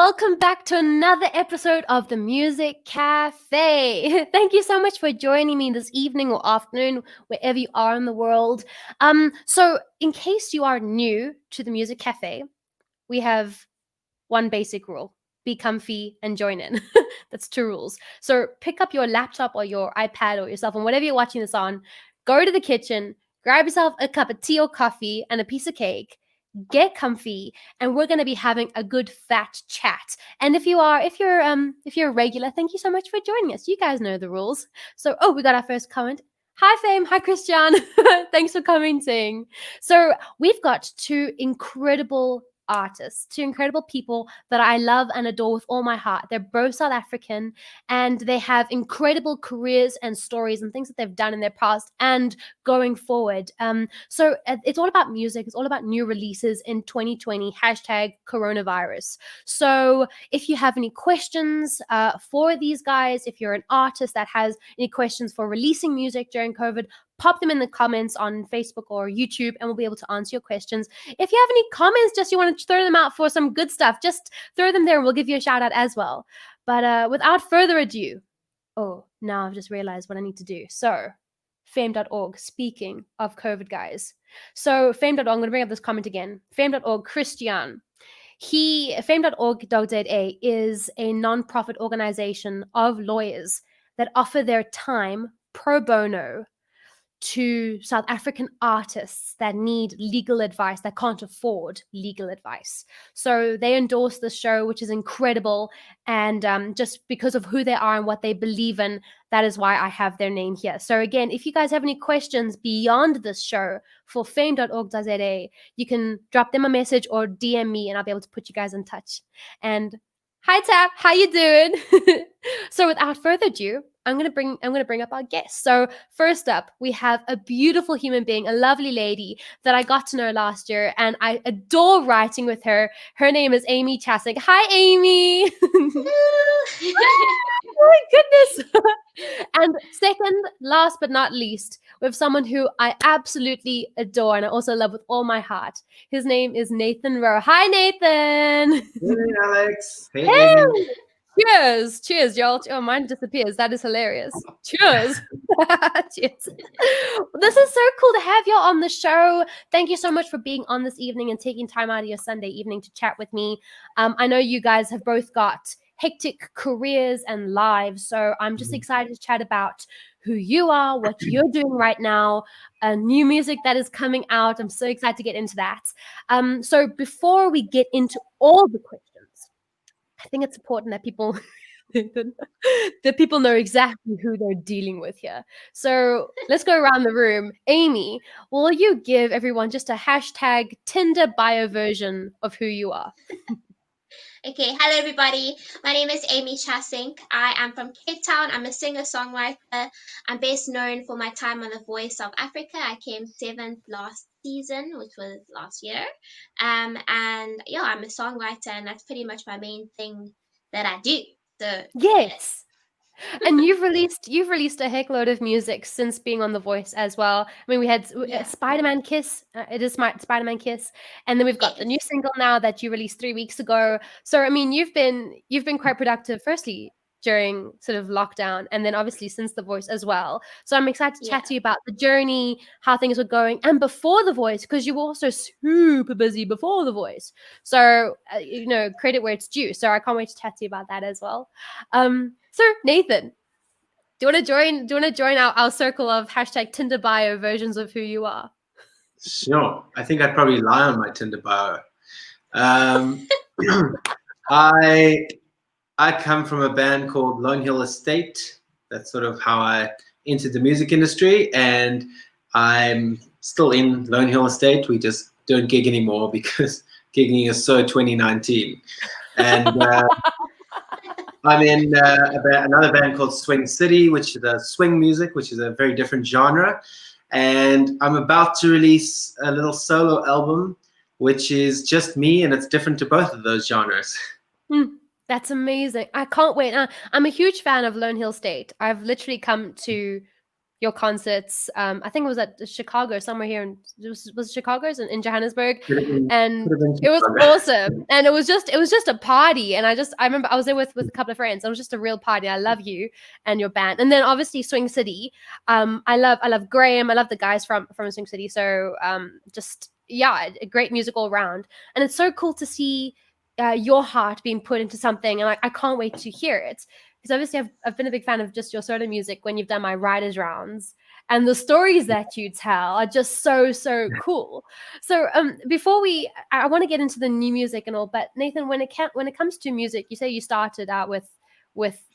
welcome back to another episode of the Music Cafe. Thank you so much for joining me this evening or afternoon, wherever you are in the world. So in case you are new to the Music Cafe, we have one basic rule. Be comfy and join in. That's 2 rules. So pick up your laptop or your iPad or your cell phone, whatever you're watching this on, go to the kitchen, grab yourself a cup of tea or coffee and a piece of cake, get comfy, and we're going to be having a good fat chat. And if you're a regular, thank you so much for joining us. You guys know the rules. So we got our first comment. Hi Fame, hi Christian. Thanks for commenting. So we've got 2 incredible artists, 2 incredible people that I love and adore with all my heart. They're both South African and they have incredible careers and stories and things that they've done in their past and going forward. So it's all about music. It's all about new releases in 2020, #coronavirus. So if you have any questions for these guys, if you're an artist that has any questions for releasing music during COVID, pop them in the comments on Facebook or YouTube and we'll be able to answer your questions. If you have any comments, just you want to throw them out for some good stuff, just throw them there and we'll give you a shout out as well. But without further ado, now I've just realized what I need to do. So fame.org, speaking of COVID, guys. So fame.org, I'm going to bring up this comment again. Fame.org, Christian. Fame.org.za is a non-profit organization of lawyers that offer their time pro bono to South African artists that need legal advice, that can't afford legal advice. So they endorse the show, which is incredible. And just because of who they are and what they believe in, that is why I have their name here. So again, if you guys have any questions beyond this show for fame.org.za, you can drop them a message or DM me and I'll be able to put you guys in touch. And hi Tap, how you doing? So without further ado, I'm gonna bring up our guest. So first up, we have a beautiful human being, a lovely lady that I got to know last year, and I adore writing with her. Her name is Amy Tjasink. Hi, Amy. Oh my goodness. And second, last but not least, we have someone who I absolutely adore and I also love with all my heart. His name is Nathan Rowe. Hi, Nathan. Hey, Alex. Hey, Amy. Cheers, y'all. Oh, mine disappears. That is hilarious. Cheers. Cheers. This is so cool to have y'all on the show. Thank you so much for being on this evening and taking time out of your Sunday evening to chat with me. I know you guys have both got hectic careers and lives, so I'm just excited to chat about who you are, what you're doing right now, new music that is coming out. I'm so excited to get into that. So before we get into all the questions, I think it's important that people know exactly who they're dealing with here. So let's go around the room. Amy, will you give everyone just a #Tinder bio version of who you are? Okay, hello everybody. My name is Amy Tjasink. I am from Cape Town. I'm a singer-songwriter. I'm best known for my time on The Voice of Africa. I came 7th last season, which was last year. And yeah, I'm a songwriter, and that's pretty much my main thing that I do. So yes. And you've released a heck load of music since being on The Voice as well. I mean, we had Spider-Man Kiss. It is Spider-Man Kiss, and then we've got the new single now that you released 3 weeks ago. So I mean, you've been quite productive. Firstly, during sort of lockdown, and then obviously since The Voice as well. So I'm excited to chat to you about the journey, how things were going, and before The Voice, because you were also super busy before The Voice. So credit where it's due. So I can't wait to chat to you about that as well. So Nathan, do you want to join our circle of #Tinder bio versions of who you are? Sure. I think I'd probably lie on my Tinder bio. I come from a band called Lone Hill Estate. That's sort of how I entered the music industry, and I'm still in Lone Hill Estate. We just don't gig anymore because gigging is so 2019. And I'm in another band called Swing City, which is a swing music, which is a very different genre. And I'm about to release a little solo album, which is just me, and it's different to both of those genres. That's amazing. I can't wait. I'm a huge fan of Lone Hill State. I've literally come to your concerts. I think it was at Chicago, somewhere here in was it Chicago's in Johannesburg, and Could have been it was Chicago. awesome. And it was just a party. And I remember I was there with a couple of friends. It was just a real party. I love you and your band. And then obviously Swing City. I love Graham. I love the guys from Swing City. So just yeah, a great music all around. And it's so cool to see your heart being put into something, and I can't wait to hear it. Because obviously I've been a big fan of just your solo music when you've done my writers rounds, and the stories that you tell are just so cool. So before I want to get into the new music and all, but Nathan, when it comes to music, you say you started out with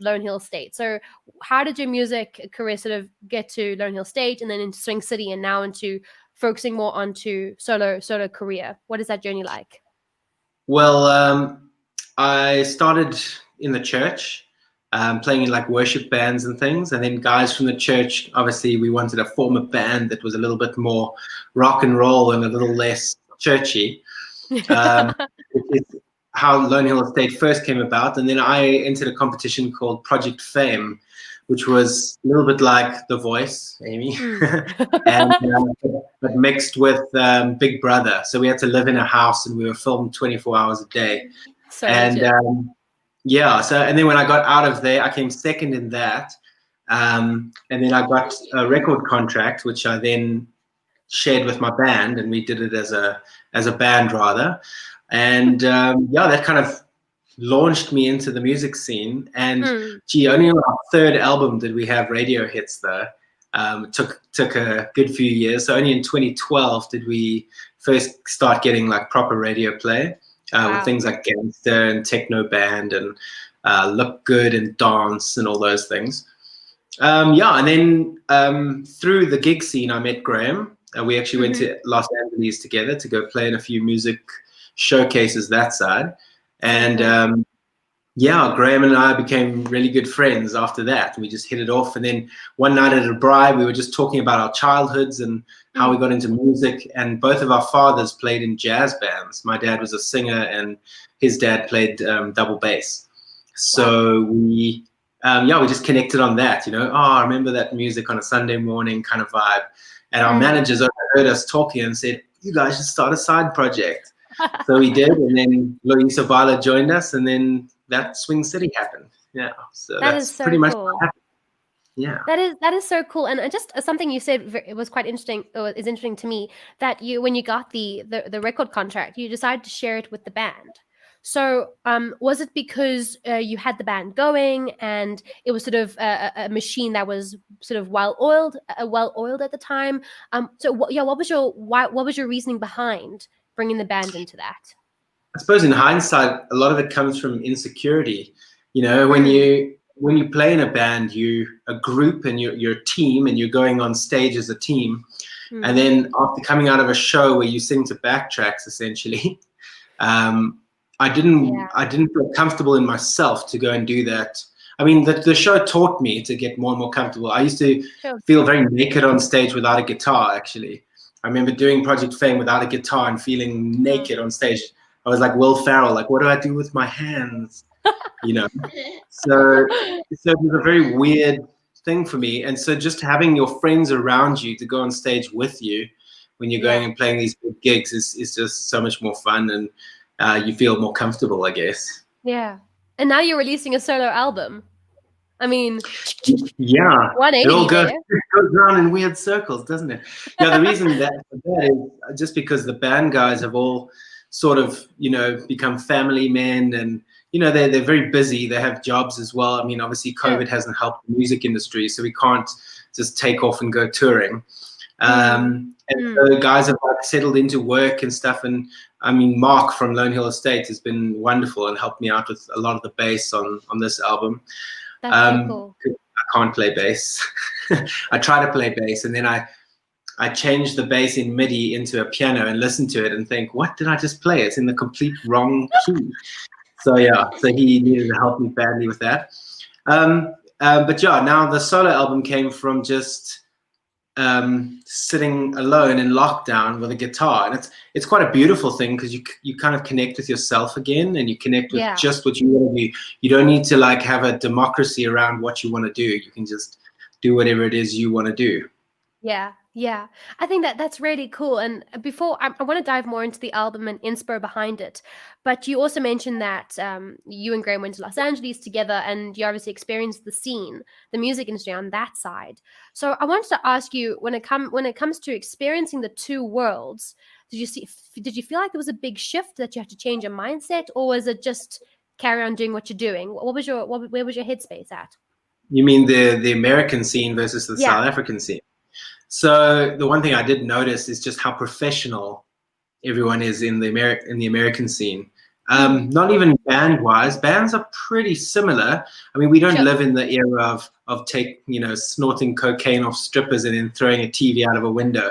Lone Hill State. So how did your music career sort of get to Lone Hill State and then into Swing City and now into focusing more onto solo career? What is that journey like? Well, I started in the church, playing in like worship bands and things. And then guys from the church, obviously we wanted to form a band that was a little bit more rock and roll and a little less churchy. Which is how Lone Hill Estate first came about. And then I entered a competition called Project Fame, which was a little bit like The Voice, Amy, and but mixed with Big Brother. So we had to live in a house and we were filmed 24 hours a day. So and yeah, so and then when I got out of there, I came second in that. And then I got a record contract, which I then shared with my band, and we did it as a band rather. And yeah, that kind of launched me into the music scene. And gee, only on our third album did we have radio hits though. It took a good few years. So only in 2012 did we first start getting like proper radio play with things like Gangster and Techno Band and Look Good and Dance and all those things. Yeah, and then through the gig scene, I met Graham. We actually went to Los Angeles together to go play in a few music showcases that side. And yeah, Graham and I became really good friends after that. We just hit it off. And then one night at a braai, we were just talking about our childhoods and how we got into music. And both of our fathers played in jazz bands. My dad was a singer and his dad played double bass. So we just connected on that, you know, I remember that music on a Sunday morning kind of vibe. And our managers overheard us talking and said, you guys should start a side project. So we did, and then Luis Obala joined us, and then that Swing City happened. Yeah, so that's so pretty much cool. what happened. Yeah, that is so cool. And just something you said, it was quite interesting. Is interesting to me that when you got the record contract, you decided to share it with the band. So was it because you had the band going and it was sort of a machine that was sort of well oiled at the time? So what was your reasoning behind bringing the band into that? I suppose in hindsight, a lot of it comes from insecurity. You know, when you play in a band, you're a group and you're a team and you're going on stage as a team. And then after coming out of a show where you sing to backtracks, essentially, I didn't feel comfortable in myself to go and do that. I mean, the show taught me to get more and more comfortable. I used to feel very naked on stage without a guitar, actually. I remember doing Project Fame without a guitar and feeling naked on stage. I was like Will Ferrell, like, what do I do with my hands? You know? So it was a very weird thing for me. And so just having your friends around you to go on stage with you when you're going and playing these big gigs is just so much more fun, and you feel more comfortable, I guess. Yeah. And now you're releasing a solo album. I mean, yeah, 180 it all goes around in weird circles, doesn't it? Yeah, the reason that is just because the band guys have all sort of, you know, become family men, and you know they're very busy. They have jobs as well. I mean, obviously COVID hasn't helped the music industry, so we can't just take off and go touring. And so the guys have like settled into work and stuff. And I mean, Mark from Lone Hill Estate has been wonderful and helped me out with a lot of the bass on this album. That's so cool. I can't play bass. I try to play bass, and then I change the bass in MIDI into a piano and listen to it and think, what did I just play? It's in the complete wrong key. So yeah, so he needed to help me badly with that. But yeah, now the solo album came from just sitting alone in lockdown with a guitar, and it's quite a beautiful thing because you kind of connect with yourself again, and you connect with just what you want to do. You don't need to like have a democracy around what you want to do. You can just do whatever it is you want to do. Yeah, yeah. I think that's really cool. And before I want to dive more into the album and inspo behind it, but you also mentioned that you and Graham went to Los Angeles together, and you obviously experienced the scene, the music industry on that side. So I wanted to ask you, when it comes to experiencing the two worlds, did you feel like there was a big shift that you had to change your mindset, or was it just carry on doing what you're doing? Where was your headspace at? You mean the American scene versus the Yeah, South African scene? So the one thing I did notice is just how professional everyone is in the American scene. Not even band-wise. Bands are pretty similar. I mean, we don't sure. live in the era of snorting cocaine off strippers and then throwing a TV out of a window.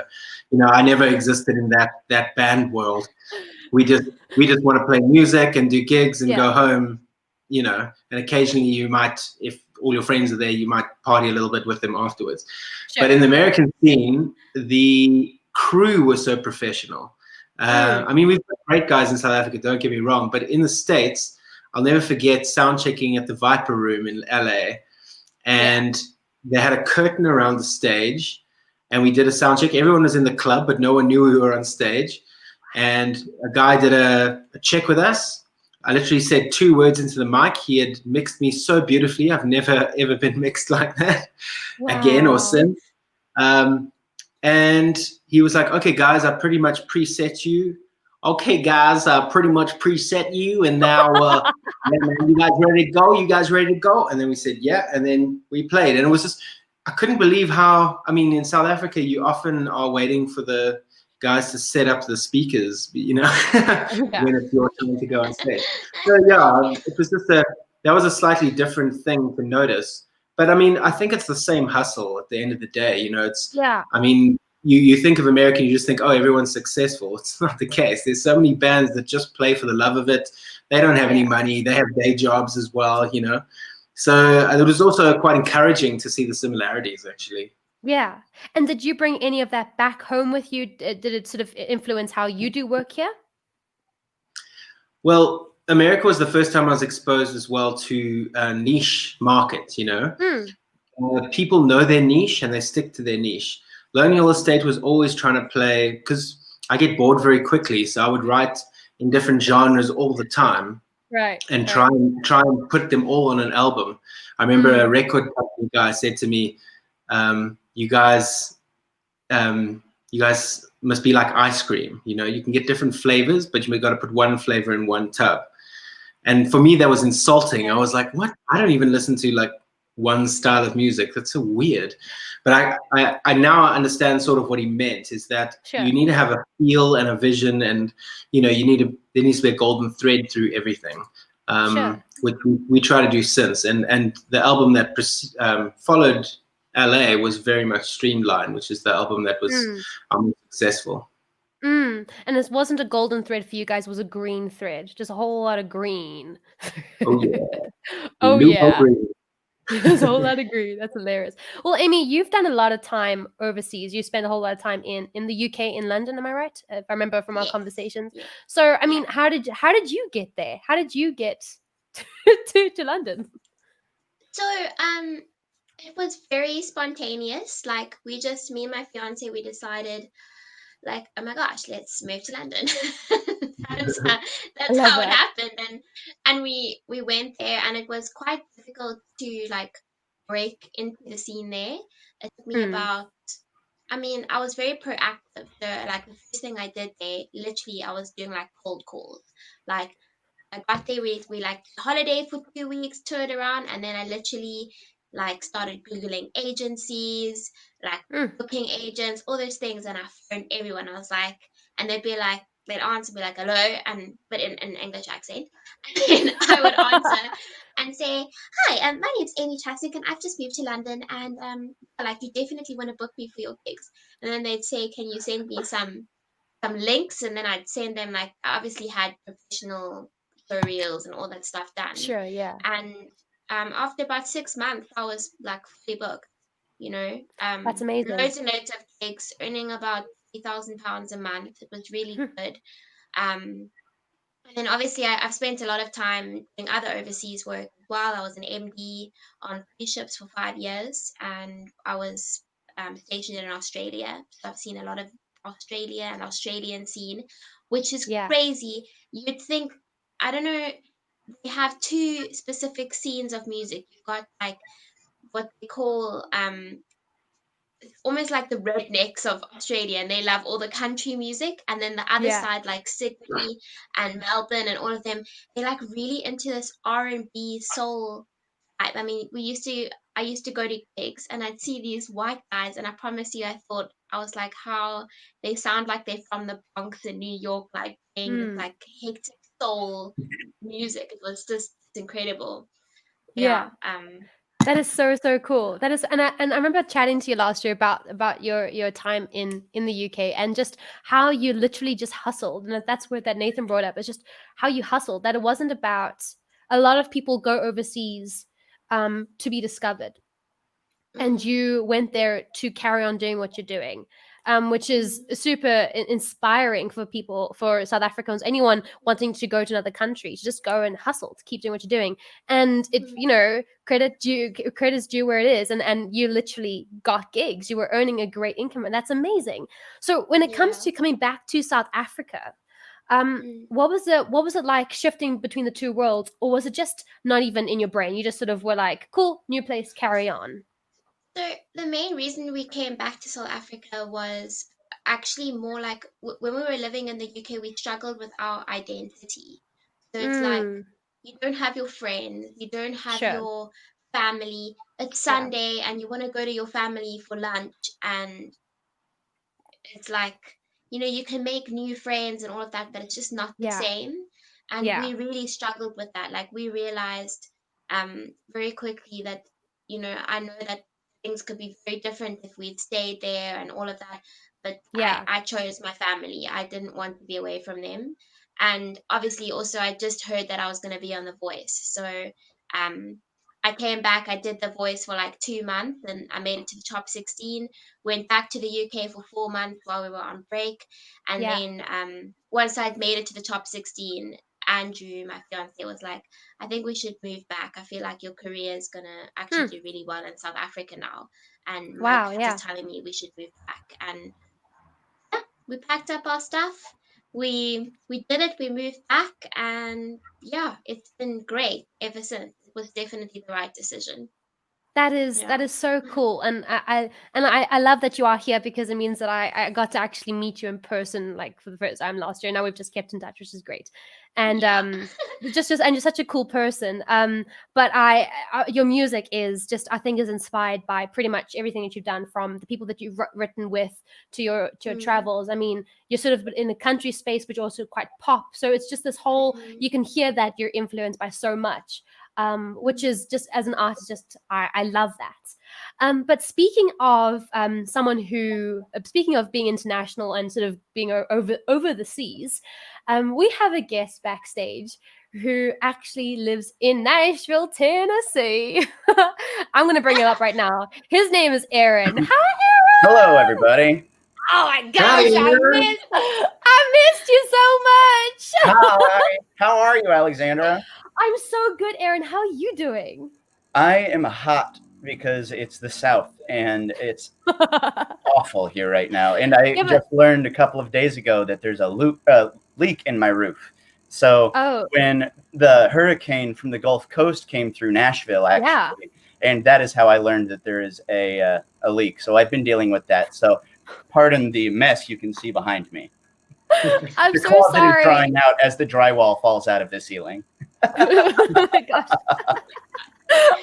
I never existed in that band world. We just want to play music and do gigs and Yeah, go home, and occasionally you might, if all your friends are there, you might party a little bit with them afterwards. sure. But in the American scene, the crew was so professional. I mean, we've got great guys in South Africa, don't get me wrong, but in the States, I'll never forget sound checking at the Viper Room in LA. And they had a curtain around the stage, and we did a sound check. Everyone was in the club, but no one knew we were on stage. And a guy did a check with us. I literally said 2 words into the mic. He had mixed me so beautifully. I've never, ever been mixed like that again or Wow. since. And he was like, okay, guys, I pretty much preset you. Okay, guys, I pretty much preset you. And now, yeah, man, you guys ready to go? You guys ready to go? And then we said, yeah. And then we played. And it was just, I couldn't believe how, I mean, in South Africa, you often are waiting for the guys to set up the speakers, when it's your turn to go on stage. So, yeah, it was just that was a slightly different thing to notice. But I mean, I think it's the same hustle at the end of the day. I mean, you think of America, you just think, oh, everyone's successful. It's not the case. There's so many bands that just play for the love of it. They don't have any money. They have day jobs as well, So it was also quite encouraging to see the similarities, actually. Yeah. And did you bring any of that back home with you? Did it sort of influence how you do work here? Well, America was the first time I was exposed as well to a niche market, people know their niche and they stick to their niche. Lone Hill Estate was always trying to play, because I get bored very quickly, so I would write in different genres all the time, Right. and try and put them all on an album. I remember a record company guy said to me, "You guys must be like ice cream. You can get different flavors, but you got to put one flavor in one tub." And for me, that was insulting. I was like, "What? I don't even listen to like one style of music. That's so weird." But I now understand sort of what he meant, is that you need to have a feel and a vision, and there needs to be a golden thread through everything, which we try to do since. And the album that followed LA was very much streamlined, which is the album that was successful. And this wasn't a golden thread for you guys, it was a green thread, just a whole lot of green. Oh yeah. Oh yeah. Green. There's a whole lot of green. That's hilarious. Well, Amy, you've done a lot of time overseas. You spent a whole lot of time in the UK, in London. Am I right? If I remember from our conversations. Yeah. So, I mean, how did you get there? How did you get to London? So, it was very spontaneous. Like, me and my fiance, we decided, like, oh my gosh, let's move to London. that's how it happened. And we went there, and it was quite difficult to like break into the scene there. It took me about, I mean, I was very proactive. Like, the first thing I did there, literally, I was doing like cold calls. Like, I got there, we like holiday for 2 weeks, toured around, and then I literally like started Googling agencies, like booking agents, all those things, and I phoned everyone. I was like, and they'd answer me like hello, but in an English accent. And then I would answer and say, hi, my name's Amy Tjasink, and I've just moved to London, and like, you definitely want to book me for your gigs. And then they'd say, can you send me some links? And then I'd send them, like, I obviously had professional reels and all that stuff done. Sure, yeah. And after about 6 months, I was like fully booked. That's amazing. Loads and loads of gigs, earning about £3,000 a month. It was really good. And then obviously I've spent a lot of time doing other overseas work as well. I was an MD on cruise ships for 5 years, and I was stationed in Australia. So I've seen a lot of Australia and Australian scene, which is Yeah. crazy. You'd think, I don't know, they have two specific scenes of music. You've got like what they call almost like the rednecks of Australia, and they love all the country music. And then the other Yeah. side, like Sydney and Melbourne and all of them, they're like really into this R&B soul type. I mean, I used to go to gigs and I'd see these white guys, and I promise you, I was like, how they sound like they're from the Bronx in New York, like playing this Mm. like hectic soul music. It was just incredible. Yeah. Yeah. That is so cool. That is, and I remember chatting to you last year about your time in the UK, and just how you literally just hustled, and that's where that Nathan brought up. It's just how you hustled. That it wasn't about, a lot of people go overseas to be discovered, and Mm, you went there to carry on doing what you're doing, which is mm, super inspiring for people, for South Africans, anyone wanting to go to another country, to just go and hustle, to keep doing what you're doing. And it, mm. you know, credit's due where it is, and you literally got gigs, you were earning a great income, and that's amazing. So when it comes Yeah. to coming back to South Africa, Mm. what was it like shifting between the two worlds, or was it just not even in your brain? You just sort of were like, cool, new place, carry on. So the main reason we came back to South Africa was actually more like when we were living in the UK, we struggled with our identity. So it's like Mm, you don't have your friends, you don't have sure. your family. It's Yeah. Sunday and you want to go to your family for lunch, and it's like, you can make new friends and all of that, but it's just not the Yeah. same. And Yeah. we really struggled with that. Like we realized very quickly that, I know that things could be very different if we'd stayed there and all of that, but Yeah. I chose my family. I didn't want to be away from them. And obviously also I just heard that I was going to be on The Voice. So um I came back, I did The Voice for like 2 months and I made it to the top 16, went back to the UK for 4 months while we were on break. And Yeah. then once I'd made it to the top 16, Andrew, my fiance, was like, I think we should move back. I feel like your career is going to actually Hmm. do really well in South Africa now. And my Wow. dad is Yeah. telling me we should move back. And we packed up our stuff. We did it. We moved back. And yeah, it's been great ever since. It was definitely the right decision. That Yeah. is so cool, and I love that you are here, because it means that I got to actually meet you in person, like for the first time last year. Now we've just kept in touch, which is great, and Yeah. and you're such a cool person. But your music is just, I think, is inspired by pretty much everything that you've done, from the people that you've written with to your Mm, travels. I mean, you're sort of in the country space, but you're also quite pop. So it's just this whole, mhm, you can hear that you're influenced by so much, which mhm, is just, as an artist, just I love that. But speaking of someone who, speaking of being international and sort of being over the seas, we have a guest backstage who actually lives in Nashville, Tennessee. I'm going to bring him up right now. His name is Aaron. Hi, Hello, Aaron. everybody. Oh my Hi, gosh, Aaron. I missed you so much. Hi. How are you, Alexandra? I'm so good, Aaron. How are you doing? I am hot because it's the South and it's awful here right now. And I Yeah, but just learned a couple of days ago that there's a leak in my roof. So oh, when the hurricane from the Gulf Coast came through Nashville, yeah. actually, and that is how I learned that there is a leak. So I've been dealing with that. So pardon the mess you can see behind me. I'm The so closet is sorry. drying out as the drywall falls out of the ceiling. Oh my gosh.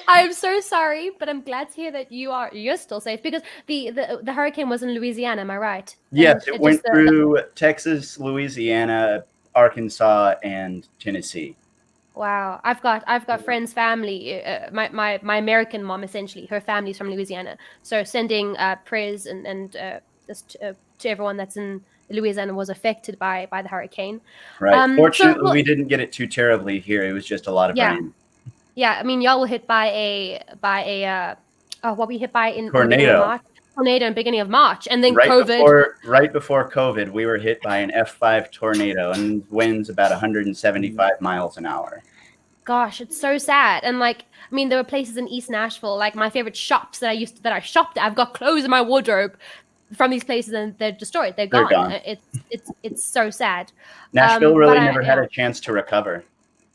I'm so sorry, but I'm glad to hear that you're still safe, because the hurricane was in Louisiana, am I right? And Yes, it it just went through Texas, Louisiana, Arkansas, and Tennessee. wow. I've got friends, family, my American mom, essentially, her family's from Louisiana. So sending prayers and just to everyone that's in Louisiana, was affected by the hurricane. Right. So Fortunately, well, we didn't get it too terribly here. It was just a lot of yeah. rain. Yeah, I mean, y'all were hit by a what we hit by in the beginning of Tornado. March. tornado in the beginning of March, and then right COVID. right before COVID, we were hit by an F5 tornado and winds about 175 miles an hour. Gosh, it's so sad. And like, I mean, there were places in East Nashville, like my favorite shops that I shopped at. I've got clothes in my wardrobe from these places, and they're destroyed. They're gone. It's so sad. Nashville But really I- never had yeah. a chance to recover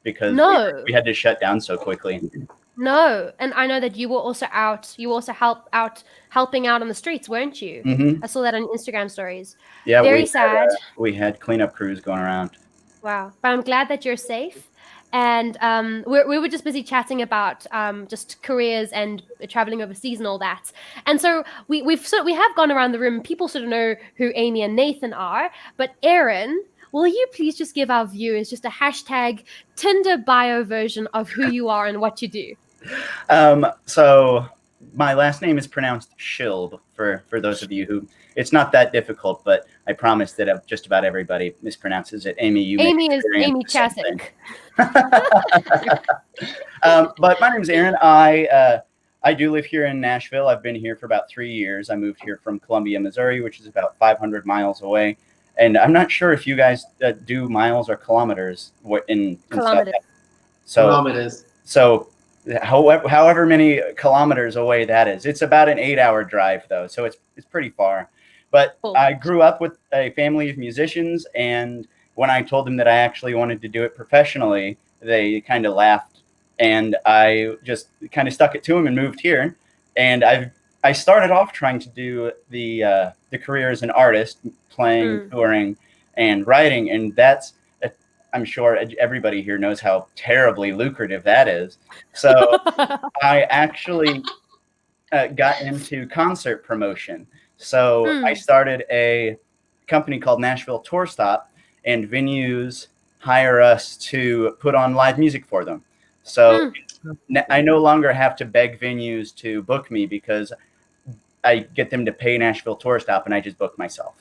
because No. we had to shut down so quickly. No, and I know that you were also out. You also helping out on the streets, weren't you? Hmm. I saw that on Instagram stories. Yeah, Very sad. We had cleanup crews going around. Wow, but I'm glad that you're safe. And we were just busy chatting about just careers and traveling overseas and all that. And so we have gone around the room. People sort of know who Amy and Nathan are, but Aaron, will you please just give our viewers just a hashtag Tinder bio version of who you are and what you do? So my last name is pronounced Schilb for those of you who, it's not that difficult, but I promise that just about everybody mispronounces it. Amy, you Amy is Amy Tjasink. But my name is Aaron. I do live here in Nashville. I've been here for about 3 years. I moved here from Columbia, Missouri, which is about 500 miles away. And I'm not sure if you guys do miles or kilometers in Kilometers. Kilometers. So however many kilometers away that is, it's about an 8-hour drive though. So it's pretty far. But Cool. I grew up with a family of musicians, and when I told them that I actually wanted to do it professionally, they kind of laughed, and I just kind of stuck it to them and moved here. And I started off trying to do the career as an artist, playing, touring, and writing, and that's, I'm sure everybody here knows how terribly lucrative that is. So I actually got into concert promotion. So I started a company called Nashville Tour Stop, and venues hire us to put on live music for them. So I no longer have to beg venues to book me because I get them to pay Nashville Tour Stop, and I just book myself.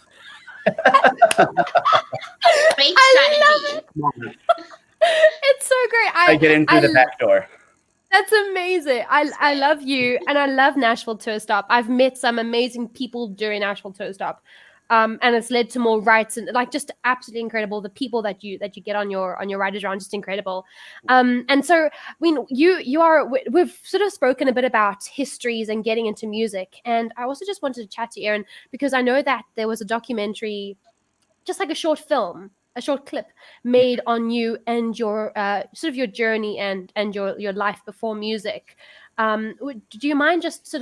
Great strategy. It's so great. I get in through the back door. That's amazing. I love you, and I love Nashville Tour Stop. I've met some amazing people during Nashville Tour Stop, and it's led to more rides and like just absolutely incredible. The people that you get on your riders are just incredible. And so I mean, we've sort of spoken a bit about histories and getting into music, and I also just wanted to chat to Aaron because I know that there was a documentary, just like a short film, a short clip made on you and your sort of your journey and your life before music. Do you mind just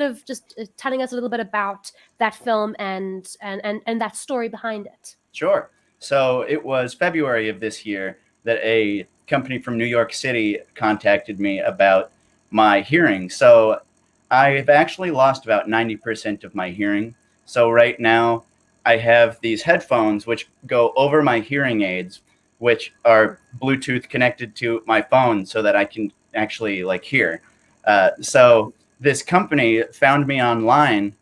telling us a little bit about that film and that story behind it? Sure. So it was February of this year that a company from New York City contacted me about my hearing. So I've actually lost about 90% of my hearing. So right now I have these headphones which go over my hearing aids, which are Bluetooth connected to my phone so that I can actually like hear. So this company found me online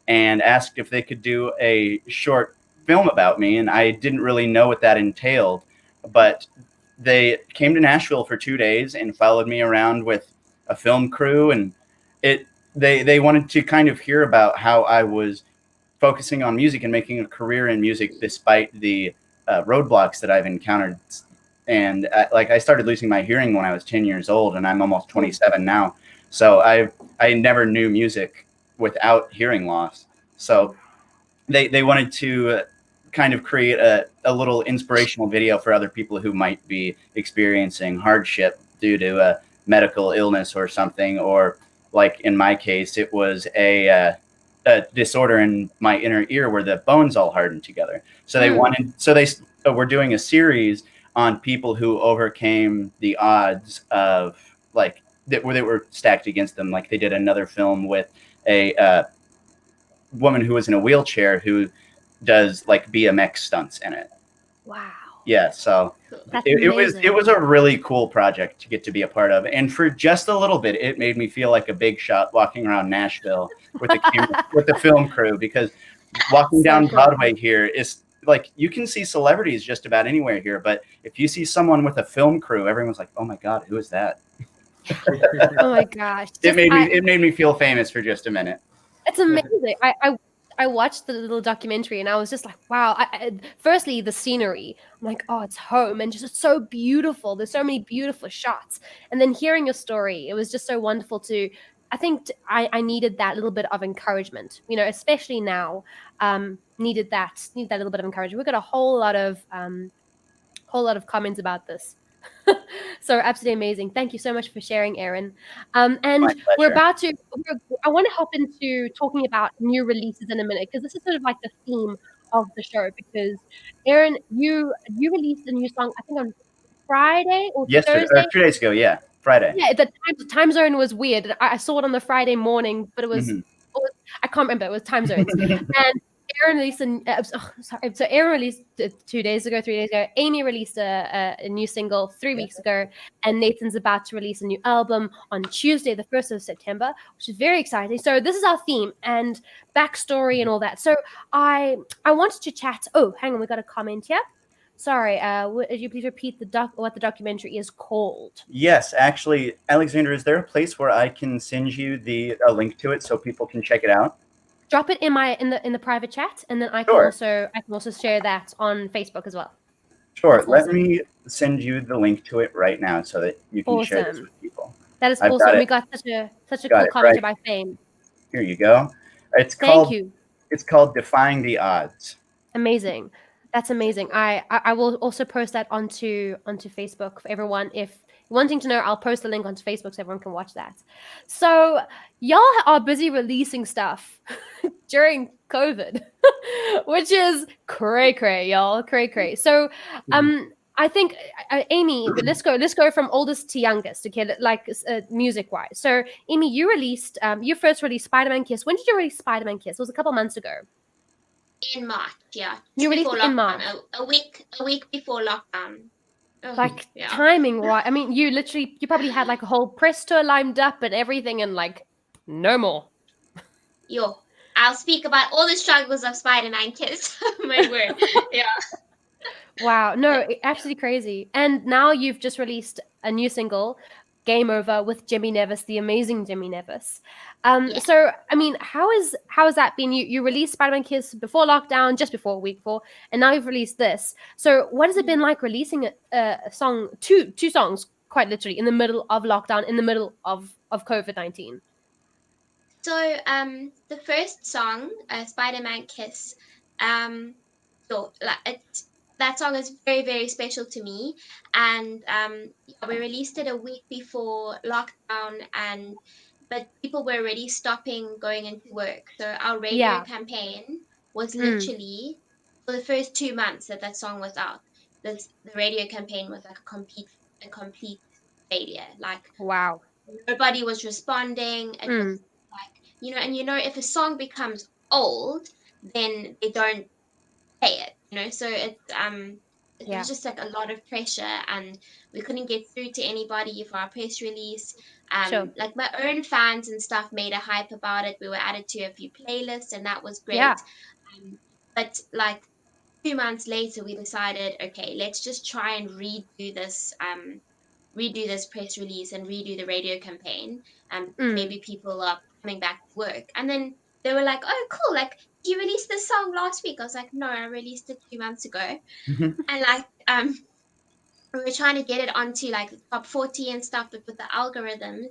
and asked if they could do a short film about me. And I didn't really know what that entailed, but they came to Nashville for 2 days and followed me around with a film crew. And they wanted to kind of hear about how I was focusing on music and making a career in music despite the roadblocks that I've encountered. And I started losing my hearing when I was 10 years old, and I'm almost 27 now. So I never knew music without hearing loss. So they wanted to kind of create a little inspirational video for other people who might be experiencing hardship due to a medical illness or something, or like in my case, it was a disorder in my inner ear where the bones all hardened together. So they were doing a series on people who overcame the odds of like that were stacked against them. Like they did another film with a woman who was in a wheelchair who does like BMX stunts in it. Wow. Yeah. So it was a really cool project to get to be a part of. And for just a little bit, it made me feel like a big shot walking around Nashville with the camera, with the film crew, because walking down Broadway here is like, you can see celebrities just about anywhere here. But if you see someone with a film crew, everyone's like, oh my God, who is that? Oh my gosh. It made me feel famous for just a minute. It's amazing. watched the little documentary and I was just like, wow. Firstly, the scenery. I'm like, oh, it's home, and just it's so beautiful. There's so many beautiful shots. And then hearing your story, it was just so wonderful to. I think I needed that little bit of encouragement, especially now. Needed that little bit of encouragement. We got a whole lot of comments about this. So absolutely amazing. Thank you so much for sharing, Erin. My And pleasure. I want to hop into talking about new releases in a minute, because this is sort of like the theme of the show. Because Erin, you released a new song, I think on Friday or Yesterday, or Thursday. 2 days ago, yeah, Friday. Yeah, the time zone was weird. I saw it on the Friday morning, but it was, Mhm. I can't remember. It was time zones. And Aaron released sorry. So Aaron released 2 days ago, 3 days ago. Amy released a new single 3 weeks ago, and Nathan's about to release a new album on Tuesday, the 1st of September, which is very exciting. So this is our theme and backstory and all that. So I wanted to chat. Oh, hang on, we got a comment here. Sorry, would you please repeat what the documentary is called? Yes, actually, Alexandra, is there a place where I can send you a link to it so people can check it out? Drop it in the private chat, and then I can Sure. also share that on Facebook as well. Sure. That's Let awesome. me send you the link to it right now so that you can share this Awesome. with people. That is I've awesome. got We it. got such a Got cool it comment right here by Fame. here. You go. It's Thank called you. Defying the Odds. Amazing. That's amazing. I will also post that onto Facebook for everyone. If you're wanting to know, I'll post the link onto Facebook so everyone can watch that. So y'all are busy releasing stuff during COVID, which is cray, y'all. Cray. So I think Amy, let's go from oldest to youngest, okay, like music wise. So Amy, you first released Spider-Man Kiss. When did you release Spider-Man Kiss? It was a couple months ago. In March, yeah. You Just released before it in lockdown. March. A week before lockdown. Oh, Like yeah. timing, right? I mean, you probably had like a whole press tour lined up and everything, and like no more. Yo, I'll speak about all the struggles of Spider-Man Kiss. My word. Yeah. Wow, no, absolutely crazy. And now you've just released a new single, Game Over, with Jimmy Nevis, the amazing Jimmy Nevis. Yeah. So I mean, how has that been? You released Spider-Man Kiss before lockdown, just before week 4, and now you've released this. So what has it been like releasing a song, two songs, quite literally, in the middle of lockdown, in the middle of COVID-19? So, the first song, Spider-Man Kiss, so that song is very, very special to me. And yeah, we released it a week before lockdown, but people were already stopping going into work. So our radio Yeah. campaign was Mm. literally for the first 2 months that song was out. The radio campaign was like a complete failure. Like Wow. nobody was responding. It was like, and if a song becomes old, then they don't play it, so it Yeah. was just like a lot of pressure, and we couldn't get through to anybody for our press release. Sure. Like my own fans and stuff made a hype about it. We were added to a few playlists, and that was Yeah. great. But like 2 months later, we decided, okay, let's just try and redo this press release and redo the radio campaign, because maybe people are coming back to work. And then they were like, oh cool, like, you released this song last week? I was like, no, I released it 2 months ago. And like we were trying to get it onto like the top 40 and stuff, but with the algorithms,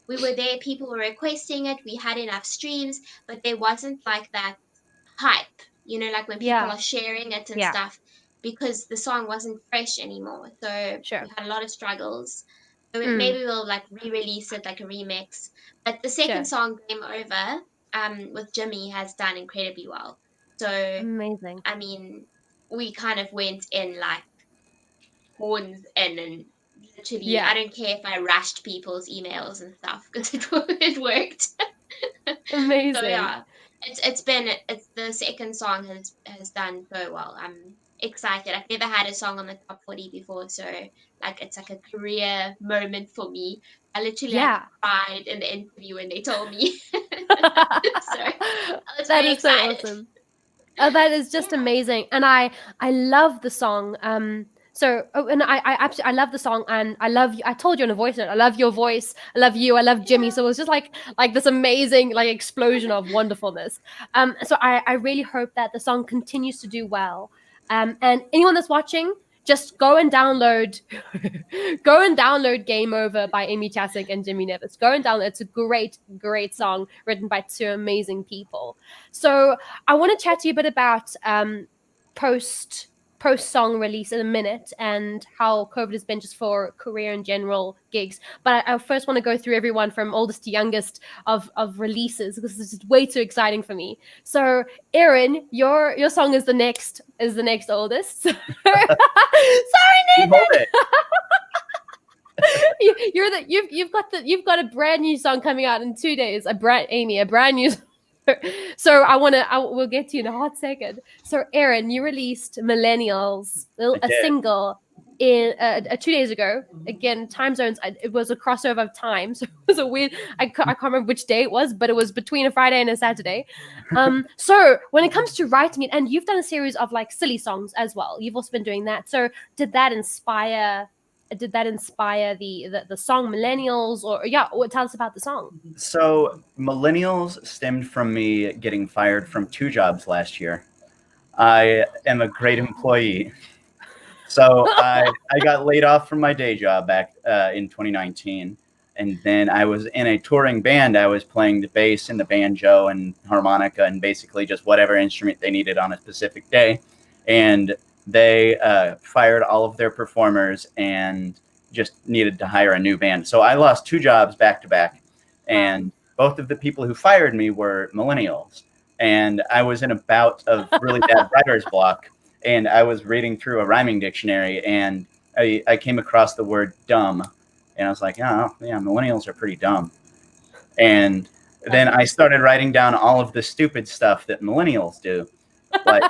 we were there, people were requesting it, we had enough streams, but there wasn't like that hype, like when people Yeah. are sharing it and Yeah. stuff, because the song wasn't fresh anymore. So Sure. we had a lot of struggles. So Mm. maybe we'll like re-release it like a remix. But the Sure. second song, Game Over, with Jimmy, has done incredibly well. So Amazing. I mean, we kind of went in like horns in, and literally, Yeah. I don't care if I rushed people's emails and stuff, because it worked. Amazing. So yeah, it's the second song has done so well. I'm excited. I've never had a song on the top 40 before, so like it's like a career moment for me. I literally like Yeah. cried in the interview when they told me. So I was That very is so excited. awesome. That is just Yeah. amazing, and I love the song. So, and I absolutely, I love the song, and I love you. I told you on a voice note, I love your voice, I love you, I love Jimmy. So it was just like this amazing like explosion of wonderfulness. So I really hope that the song continues to do well. And anyone that's watching, just go and download, go and download "Game Over" by Amy Tjasink and Jimmy Nevis. Go and download. It's a great song written by two amazing people. So I want to chat to you a bit about post song release in a minute and how COVID has been just for career and general gigs. But I first want to go through everyone from oldest to youngest of releases, because this is way too exciting for me. So Erin, your song is the next oldest. Sorry, Hold Nathan. it. You've got a brand new song coming out in 2 days. A brand new. So we'll get to you in a hot second. So Erin, you released Millennials, a did. single in 2 days ago. Again, time zones. It was a crossover of time, so it was a weird. I can't remember which day it was, but it was between a Friday and a Saturday. So when it comes to writing it, and you've done a series of like silly songs as well. You've also been doing that. So did that inspire the song Millennials, or tell us about the song? So Millennials stemmed from me getting fired from 2 jobs last year. I am a great employee. So I got laid off from my day job back in 2019. And then I was in a touring band. I was playing the bass and the banjo and harmonica and basically just whatever instrument they needed on a specific day. And they fired all of their performers and just needed to hire a new band. So I lost 2 jobs back to back. And both of the people who fired me were millennials. And I was in a bout of really bad writer's block. And I was reading through a rhyming dictionary, and I came across the word dumb. And I was like, oh, yeah, millennials are pretty dumb. And then I started writing down all of the stupid stuff that millennials do. Like,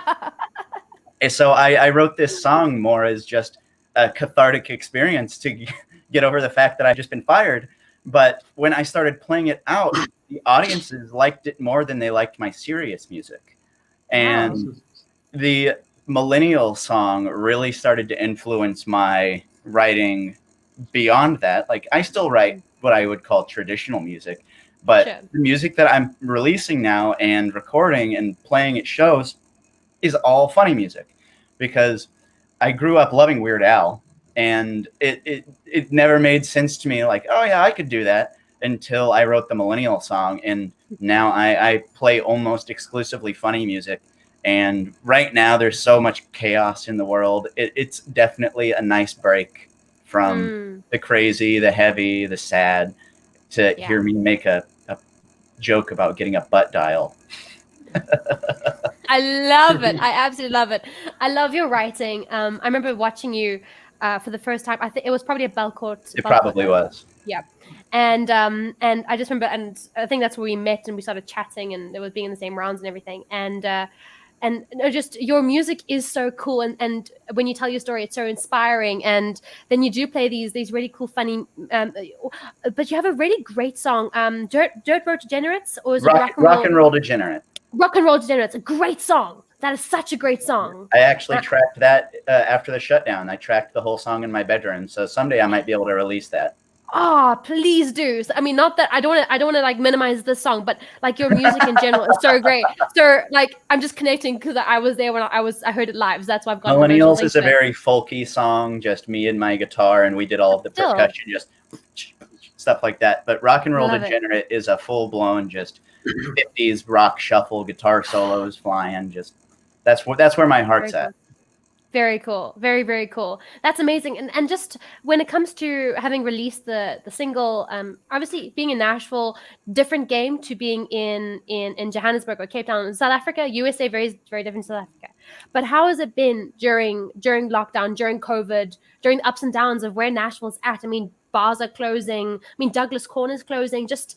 and so I wrote this song more as just a cathartic experience to get over the fact that I'd just been fired. But when I started playing it out, the audiences liked it more than they liked my serious music. And the millennial song really started to influence my writing beyond that. Like, I still write what I would call traditional music, but the music that I'm releasing now and recording and playing at shows is all funny music, because I grew up loving Weird Al, and it never made sense to me, like, oh yeah, I could do that, until I wrote the millennial song. And now I play almost exclusively funny music. And right now there's so much chaos in the world. It's definitely a nice break from the crazy, the heavy, the sad, to hear me make a joke about getting a butt dial. I love it. I absolutely love it. I love your writing. I remember watching you for the first time. I think it was probably a Belcourt. It probably was. Yeah. And I just remember, and I think that's where we met and we started chatting, and it was being in the same rounds and everything. And just your music is so cool, and when you tell your story, it's so inspiring. And then you do play these really cool, funny, but you have a really great song, Dirt Road Degenerates, or is it Rock and Roll Degenerate? Rock and Roll Degenerates, a great song. That is such a great song. I actually tracked that after the shutdown. I tracked the whole song in my bedroom, so someday I might be able to release that. Oh, please do. I mean, not that I don't want to like minimize this song, but like your music in general is so great. So like, I'm just connecting because I was there when I heard it live. So that's why I've got Millennials is a very folky song, just me and my guitar, and we did all of the percussion, just stuff like that. But Rock and Roll Degenerate is a full blown just 50s rock shuffle, guitar solos flying. Just that's where my heart's at. Very cool. Very, very cool. That's amazing. And just when it comes to having released the single, obviously being in Nashville, different game to being in Johannesburg or Cape Town, South Africa, USA, very, very different South Africa. But how has it been during lockdown, during COVID, during the ups and downs of where Nashville's at? I mean, bars are closing. I mean, Douglas Corner's closing. Just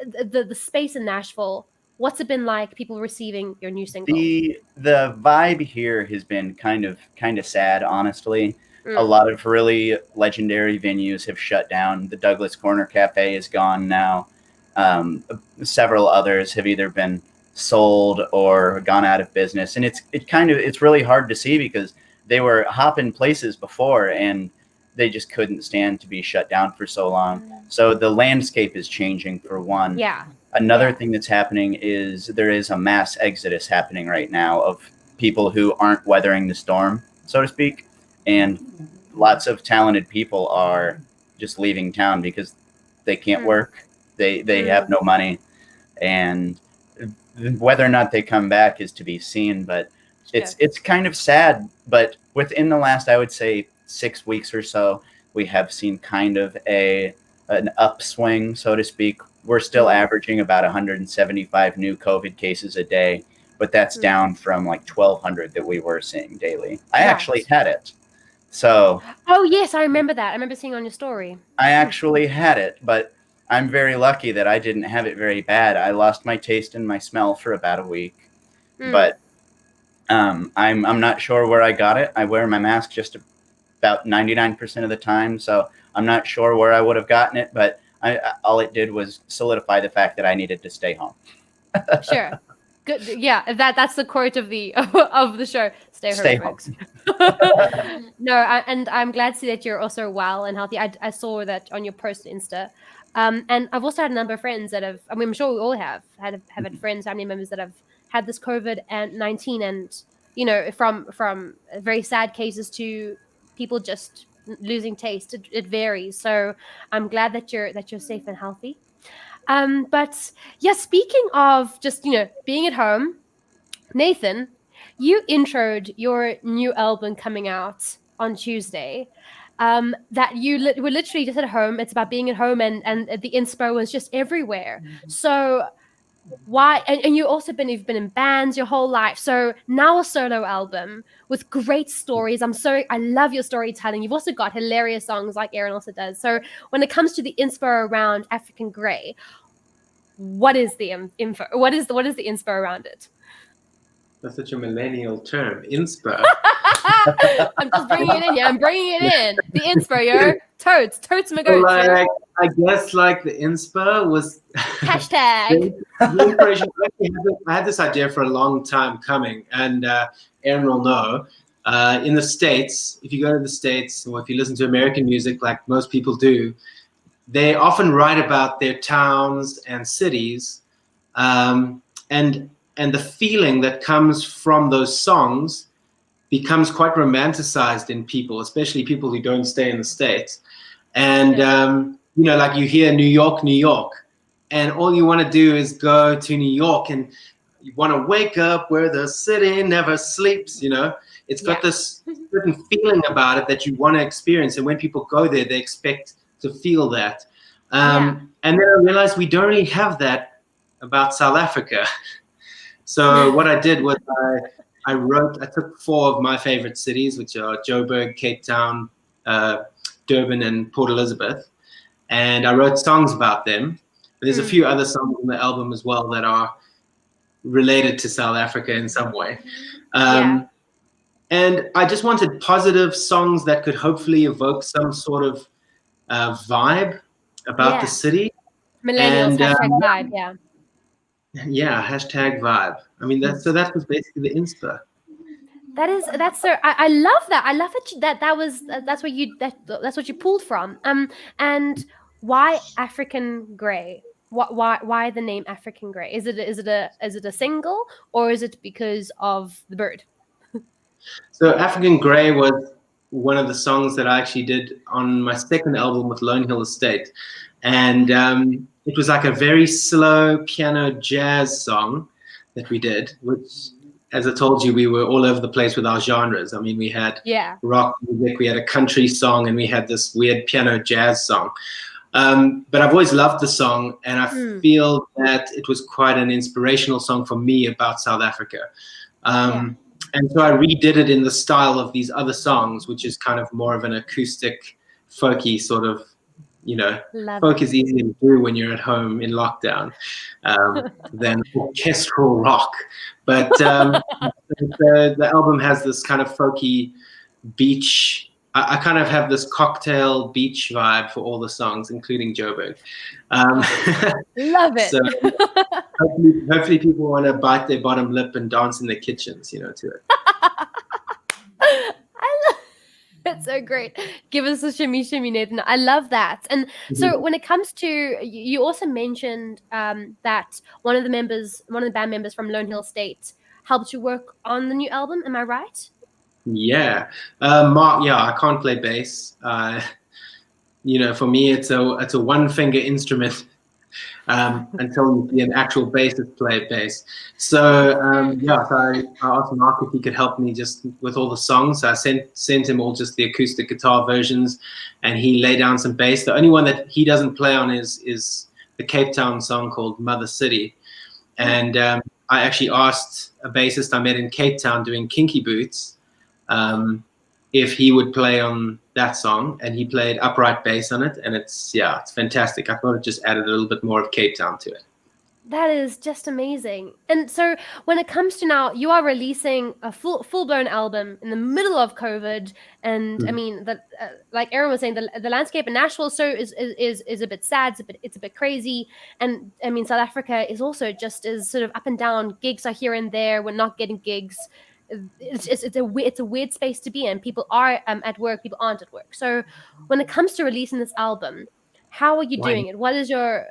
the space in Nashville. What's it been like, people receiving your new single? The vibe here has been kind of sad, honestly. A lot of really legendary venues have shut down. The Douglas Corner Cafe is gone now. Several others have either been sold or gone out of business. And it's really hard to see, because they were hopping places before, and they just couldn't stand to be shut down for so long. So the landscape is changing, for one. Yeah. Another Yeah. thing that's happening is there is a mass exodus happening right now of people who aren't weathering the storm, so to speak. And lots of talented people are just leaving town because they can't work. They have no money. And whether or not they come back is to be seen. But it's kind of sad. But within the last, I would say, 6 weeks or so, we have seen kind of an upswing, so to speak. We're still averaging about 175 new COVID cases a day, but that's down from like 1,200 that we were seeing daily. I actually had it. So. Oh, yes, I remember that. I remember seeing on your story. I actually had it, but I'm very lucky that I didn't have it very bad. I lost my taste and my smell for about a week, but I'm not sure where I got it. I wear my mask just about 99% of the time, so I'm not sure where I would have gotten it, but all it did was solidify the fact that I needed to stay home. Sure. Good. Yeah, that's the quote of the show. Stay home, folks. No, and I'm glad to see that you're also well and healthy. I saw that on your post on Insta. And I've also had a number of friends that have, I mean, I'm sure we all have had friends, family members that have had this COVID-19, and, you know, from very sad cases to people just losing taste. It varies. So I'm glad that you're safe and healthy. But yeah, speaking of just, you know, being at home, Nathan, you introed your new album coming out on Tuesday. That you were literally just at home. It's about being at home, and the inspo was just everywhere. So why? And you also you've been in bands your whole life. So now a solo album with great stories. I love your storytelling. You've also got hilarious songs like Aaron also does. So when it comes to the inspo around African Grey, what is the info? What is the inspo around it? That's such a millennial term, inspo. I'm just bringing it in. Yeah, I'm bringing it in. The inspo, yo. Totes my goats. Like, I guess like the inspo was hashtag. the inspiration. I had this idea for a long time coming, and Aaron will know. In the States, if you go to the States, or if you listen to American music like most people do, they often write about their towns and cities, and the feeling that comes from those songs becomes quite romanticized in people, especially people who don't stay in the States. And, you know, like you hear New York, New York, and all you want to do is go to New York, and you want to wake up where the city never sleeps, you know. It's got this certain feeling about it that you want to experience. And when people go there, they expect to feel that. And then I realized we don't really have that about South Africa. So what I did was I took 4 of my favorite cities, which are Joburg, Cape Town, Durban, and Port Elizabeth, and I wrote songs about them. But there's a few other songs on the album as well that are related to South Africa in some way. And I just wanted positive songs that could hopefully evoke some sort of vibe about the city. Millennials, vibe, Yeah, hashtag vibe. I mean, that was basically the inspo. That's so. I love that. I love that's what you pulled from. And why African Grey? Why the name African Grey? Is it a single, or is it because of the bird? So African Grey was one of the songs that I actually did on my second album with Lone Hill Estate, and it was like a very slow piano jazz song that we did, which, as I told you, we were all over the place with our genres. I mean, we had rock music, we had a country song, and we had this weird piano jazz song. But I've always loved the song, and I feel that it was quite an inspirational song for me about South Africa. And so I redid it in the style of these other songs, which is kind of more of an acoustic, folky sort of, you know, folk is easier to do when you're at home in lockdown than orchestral rock. But the album has this kind of folky beach. I kind of have this cocktail beach vibe for all the songs, including Joburg. Love it. So hopefully people want to bite their bottom lip and dance in their kitchens, you know, to it. That's so great. Give us a shimmy, shimmy, Nathan. I love that. And so, when it comes to, you also mentioned that one of the band members from Lone Hill State helped you work on the new album. Am I right? Yeah, Mark. Yeah, I can't play bass. For me, it's a one finger instrument until you see an actual bassist play bass. So so I asked Mark if he could help me just with all the songs. So I sent him all just the acoustic guitar versions, and he laid down some bass. The only one that he doesn't play on is the Cape Town song called Mother City, and I actually asked a bassist I met in Cape Town doing Kinky Boots if he would play on that song, and he played upright bass on it, and it's fantastic. I thought it just added a little bit more of Cape Town to it. That is just amazing. And so when it comes to now, you are releasing a full-blown album in the middle of COVID. And I mean, like Aaron was saying, the landscape in Nashville is a bit sad. It's a bit crazy. And I mean, South Africa is also just as sort of up and down. Gigs are here and there. We're not getting gigs. It's a weird space to be in. People are at work. People aren't at work. So when it comes to releasing this album, how are you doing it? What is your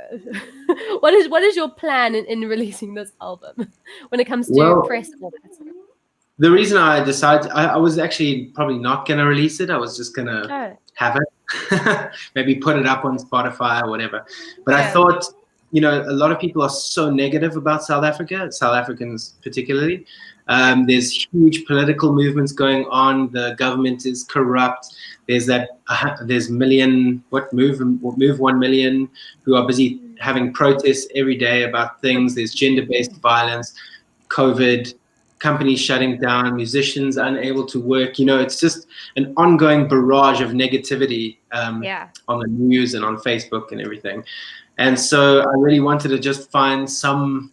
what is your plan in releasing this album when it comes to press and all that stuff? The reason I decided, I was actually probably not going to release it. I was just going to have it, maybe put it up on Spotify or whatever. But I thought, a lot of people are so negative about South Africa, South Africans particularly. There's huge political movements going on. The government is corrupt. There's Move 1 Million who are busy having protests every day about things. There's gender-based violence, COVID, companies shutting down, musicians unable to work. It's just an ongoing barrage of negativity on the news and on Facebook and everything. And so I really wanted to just find some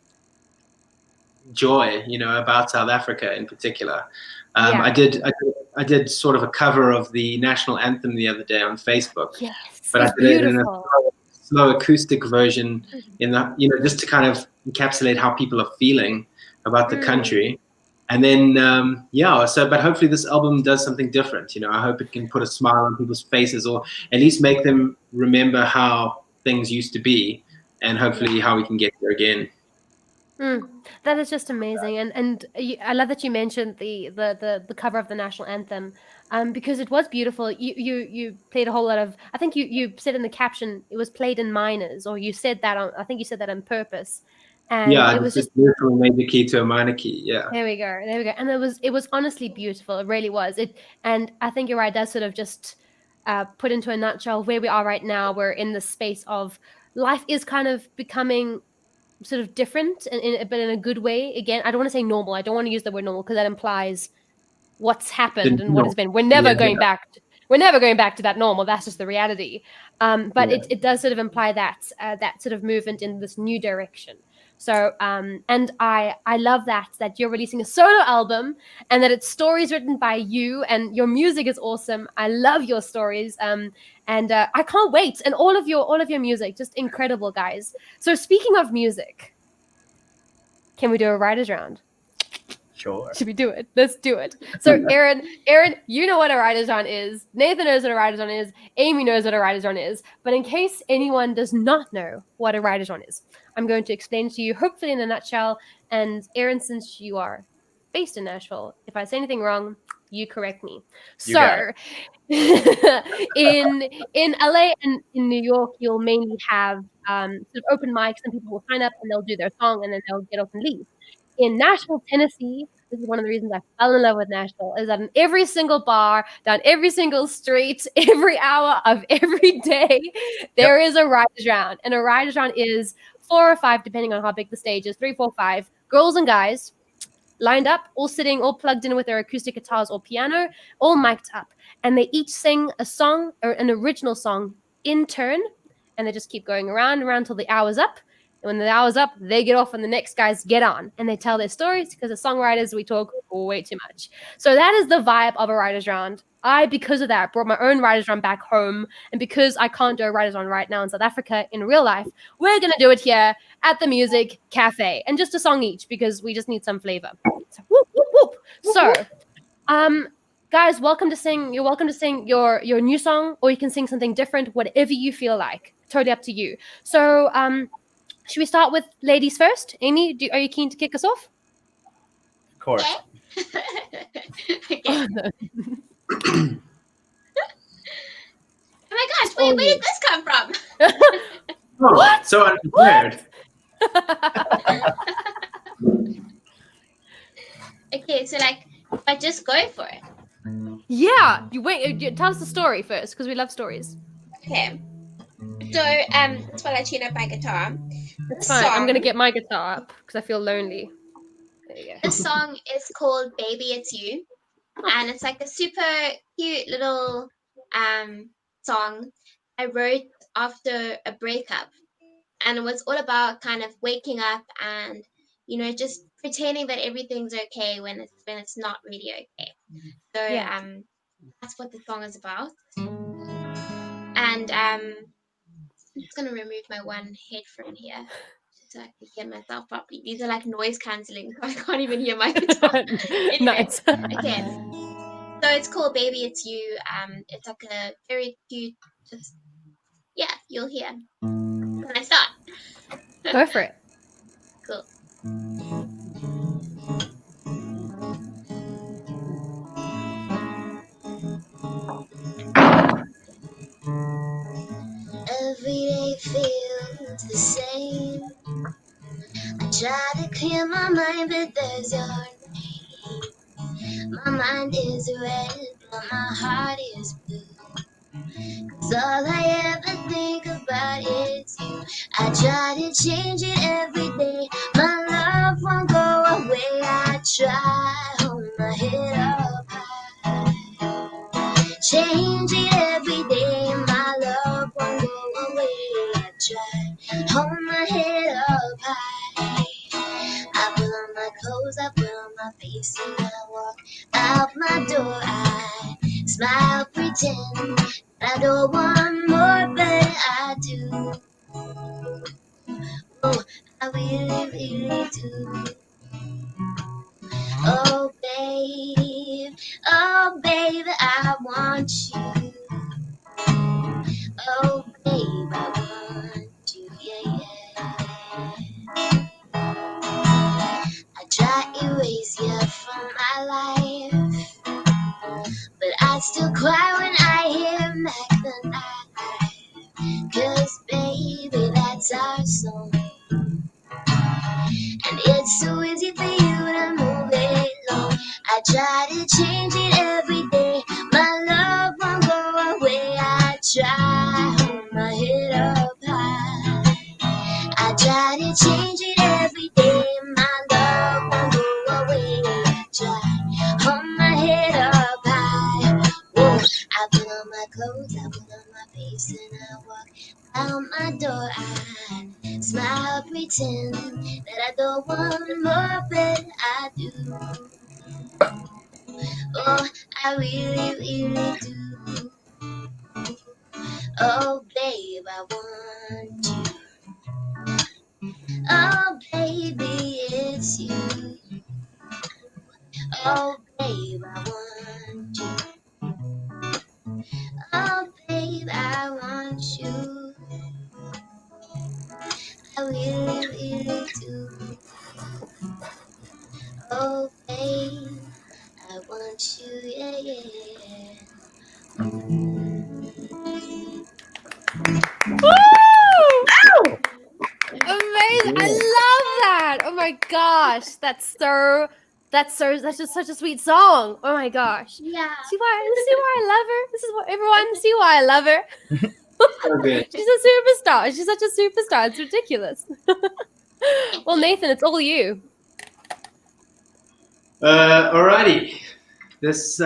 joy, about South Africa in particular. I did sort of a cover of the national anthem the other day on Facebook, but I did it in a slow acoustic version just to kind of encapsulate how people are feeling about the country. And then, but hopefully this album does something different. I hope it can put a smile on people's faces, or at least make them remember how things used to be, and hopefully how we can get there again. That is just amazing, and I love that you mentioned the cover of the national anthem, because it was beautiful. You played a whole lot of. I think you said in the caption it was played in minors, or you said that on. I think you said that on purpose. And it was just beautiful. Major key to a minor key. Yeah. There we go. And it was honestly beautiful. It really was. And I think you're right. That sort of just put into a nutshell where we are right now. We're in the space of life is kind of becoming sort of different, but in a good way. Again, I don't want to say normal. I don't want to use the word normal because that implies what's happened and what has been. We're never going back. We're never going back to that normal. That's just the reality. But it does sort of imply that sort of movement in this new direction. So, and I love that you're releasing a solo album and that it's stories written by you, and your music is awesome. I love your stories. And I can't wait. And all of your music, just incredible, guys. So speaking of music, can we do a writer's round? Sure. Should we do it? Let's do it. So Aaron, you know what a writer's round is. Nathan knows what a writer's round is. Amy knows what a writer's round is. But in case anyone does not know what a writer's round is, I'm going to explain to you, hopefully in a nutshell. And Aaron, since you are based in Nashville, if I say anything wrong, you correct me. So in LA and in New York, you'll mainly have sort of open mics, and people will sign up and they'll do their song and then they'll get off and leave. In Nashville, Tennessee, this is one of the reasons I fell in love with Nashville, is that in every single bar, down every single street, every hour of every day, there is a writer's round. And a writer's round is 4 or 5, depending on how big the stage is, 3, 4, 5, girls and guys, lined up, all sitting, all plugged in with their acoustic guitars or piano, all mic'd up. And they each sing a song, or an original song, in turn, and they just keep going around and around until the hour's up. And when the hour's up, they get off and the next guys get on. And they tell their stories, because as songwriters, we talk way too much. So that is the vibe of a writer's round. Because of that, brought my own writer's round back home. And because I can't do a writer's round right now in South Africa in real life, we're going to do it here at the Music Cafe. And just a song each, because we just need some flavor. So, whoop, whoop, whoop. So, guys, welcome to sing. You're welcome to sing your new song, or you can sing something different, whatever you feel like. Totally up to you. So, should we start with ladies first? Amy, are you keen to kick us off? Of course. Okay. Okay. Oh my gosh, where did this come from? Oh, What? so unprepared. Okay, so like, I just go for it. Yeah, you wait. Tell us the story first, because we love stories. Okay. So, that's while I tune up my guitar. It's This fine. I'm gonna song- get my guitar up because I feel lonely. There you go. This song is called Baby It's You. And it's like a super cute little song I wrote after a breakup. And it was all about kind of waking up and, just pretending that everything's okay when it's not really okay. So Yeah. that's what the song is about. And I'm just gonna remove my one headphone here so I can hear myself properly. These are like noise cancelling, so I can't even hear my guitar. Anyway, Nice. okay. So it's called Baby It's You. It's like a very cute, you'll hear. Can I start? Go for it. Cool. Every day feels the same. I try to clear my mind, but there's your name. My mind is red, but my heart is blue. 'Cause all I ever think about is you. I try to change it every day. My love won't go away. I try, hold my head up high. Change it every day. My love won't go away. I try, hold my head up high. I put on my clothes, I put on my face, and I walk out my door. I smile, pretend I don't want more, but I do. Oh, I really, really do. Oh, babe, I want you. Oh, babe, I want you, yeah, yeah. I try to erase you from my life, but I still cry when I hear Mac the Knife. 'Cause baby, that's our song. And it's so easy for you to move it along. I try to change it every day. My love won't go away. I try, hold my head up high. I try to change it every day. My love won't go away. I try, hold my head up high. Whoa, I put on my clothes, I put on my face, and I walk out my door. I smile, pretend that I don't want more, but I do. Oh, I really, really do. Oh, babe, I want you. Oh, baby, it's you. Oh, babe, I want you. Oh, babe, I want you. I really, really do. Oh, babe, I want you, yeah, yeah. Woo! Amazing! I love that. Oh my gosh, that's just such a sweet song. Oh my gosh. Yeah. See why I love her? This is what everyone see why I love her. So good. She's a superstar. She's such a superstar. It's ridiculous. Well, Nathan, it's all you. Alrighty. This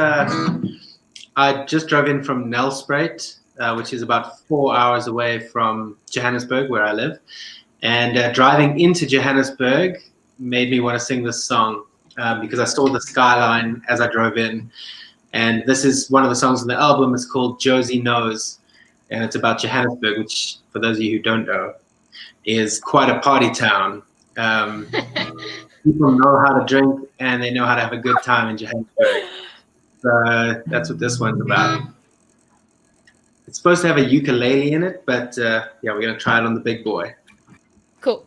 I just drove in from Nelspruit, which is about 4 hours away from Johannesburg, where I live. And driving into Johannesburg made me want to sing this song because I saw the skyline as I drove in. And this is one of the songs on the album. It's called Josie Knows. And it's about Johannesburg, which, for those of you who don't know, is quite a party town. People know how to drink and they know how to have a good time in Johannesburg. that's what this one's about. It's supposed to have a ukulele in it, but yeah, we're gonna try it on the big boy. Cool.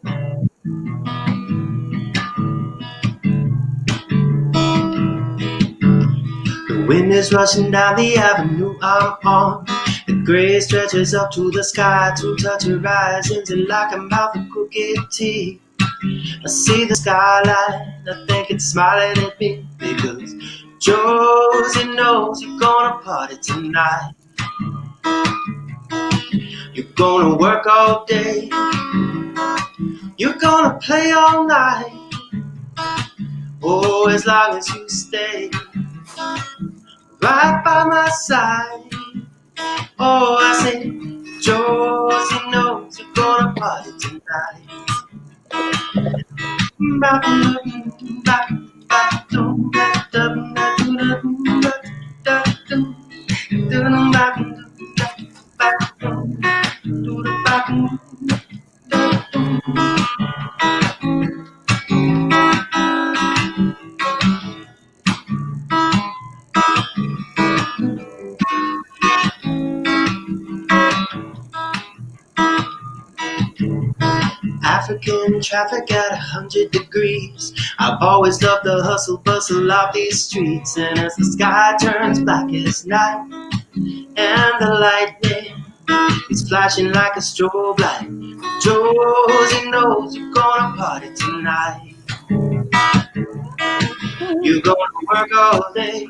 The wind is rushing down the avenue I'm on. The gray stretches up to the sky to touch horizons and like a mouth of crooked teeth. I see the skyline, I think it's smiling at me because Josie knows you're gonna party tonight. You're gonna work all day, you're gonna play all night. Oh, as long as you stay right by my side. Oh, I say, Josie knows you're gonna party tonight. African traffic at 100 degrees. I've always loved the hustle bustle of these streets. And as the sky turns black as night and the lightning is flashing like a strobe light, Josie knows you're gonna party tonight. You're gonna work all day,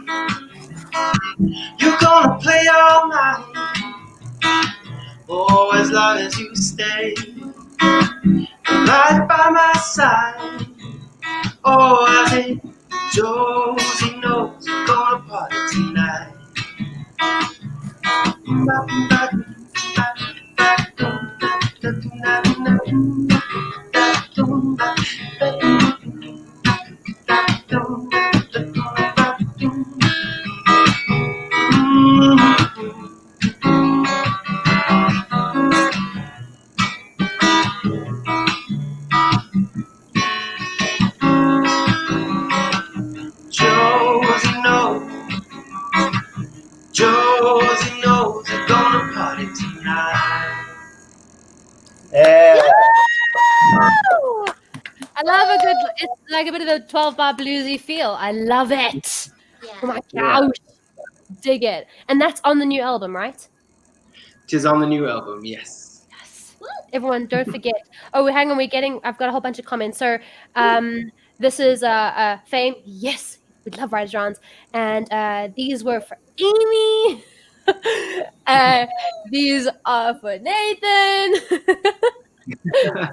you're gonna play all night. Oh, as long as you stay right by my side. Oh, I say, Josie knows you're gonna party tonight. Josie knows you're gonna party tonight. Yeah. Woo! I love a good. It's like a bit of a 12-bar bluesy feel. I love it. Yeah. Oh my Yeah. gosh, dig it! And that's on the new album, right? Which is on the new album, yes. Yes. Everyone, don't forget. Oh, hang on. I've got a whole bunch of comments. So, this is Fame. Yes, we love Rise Johns. And these were for Amy. These are for Nathan.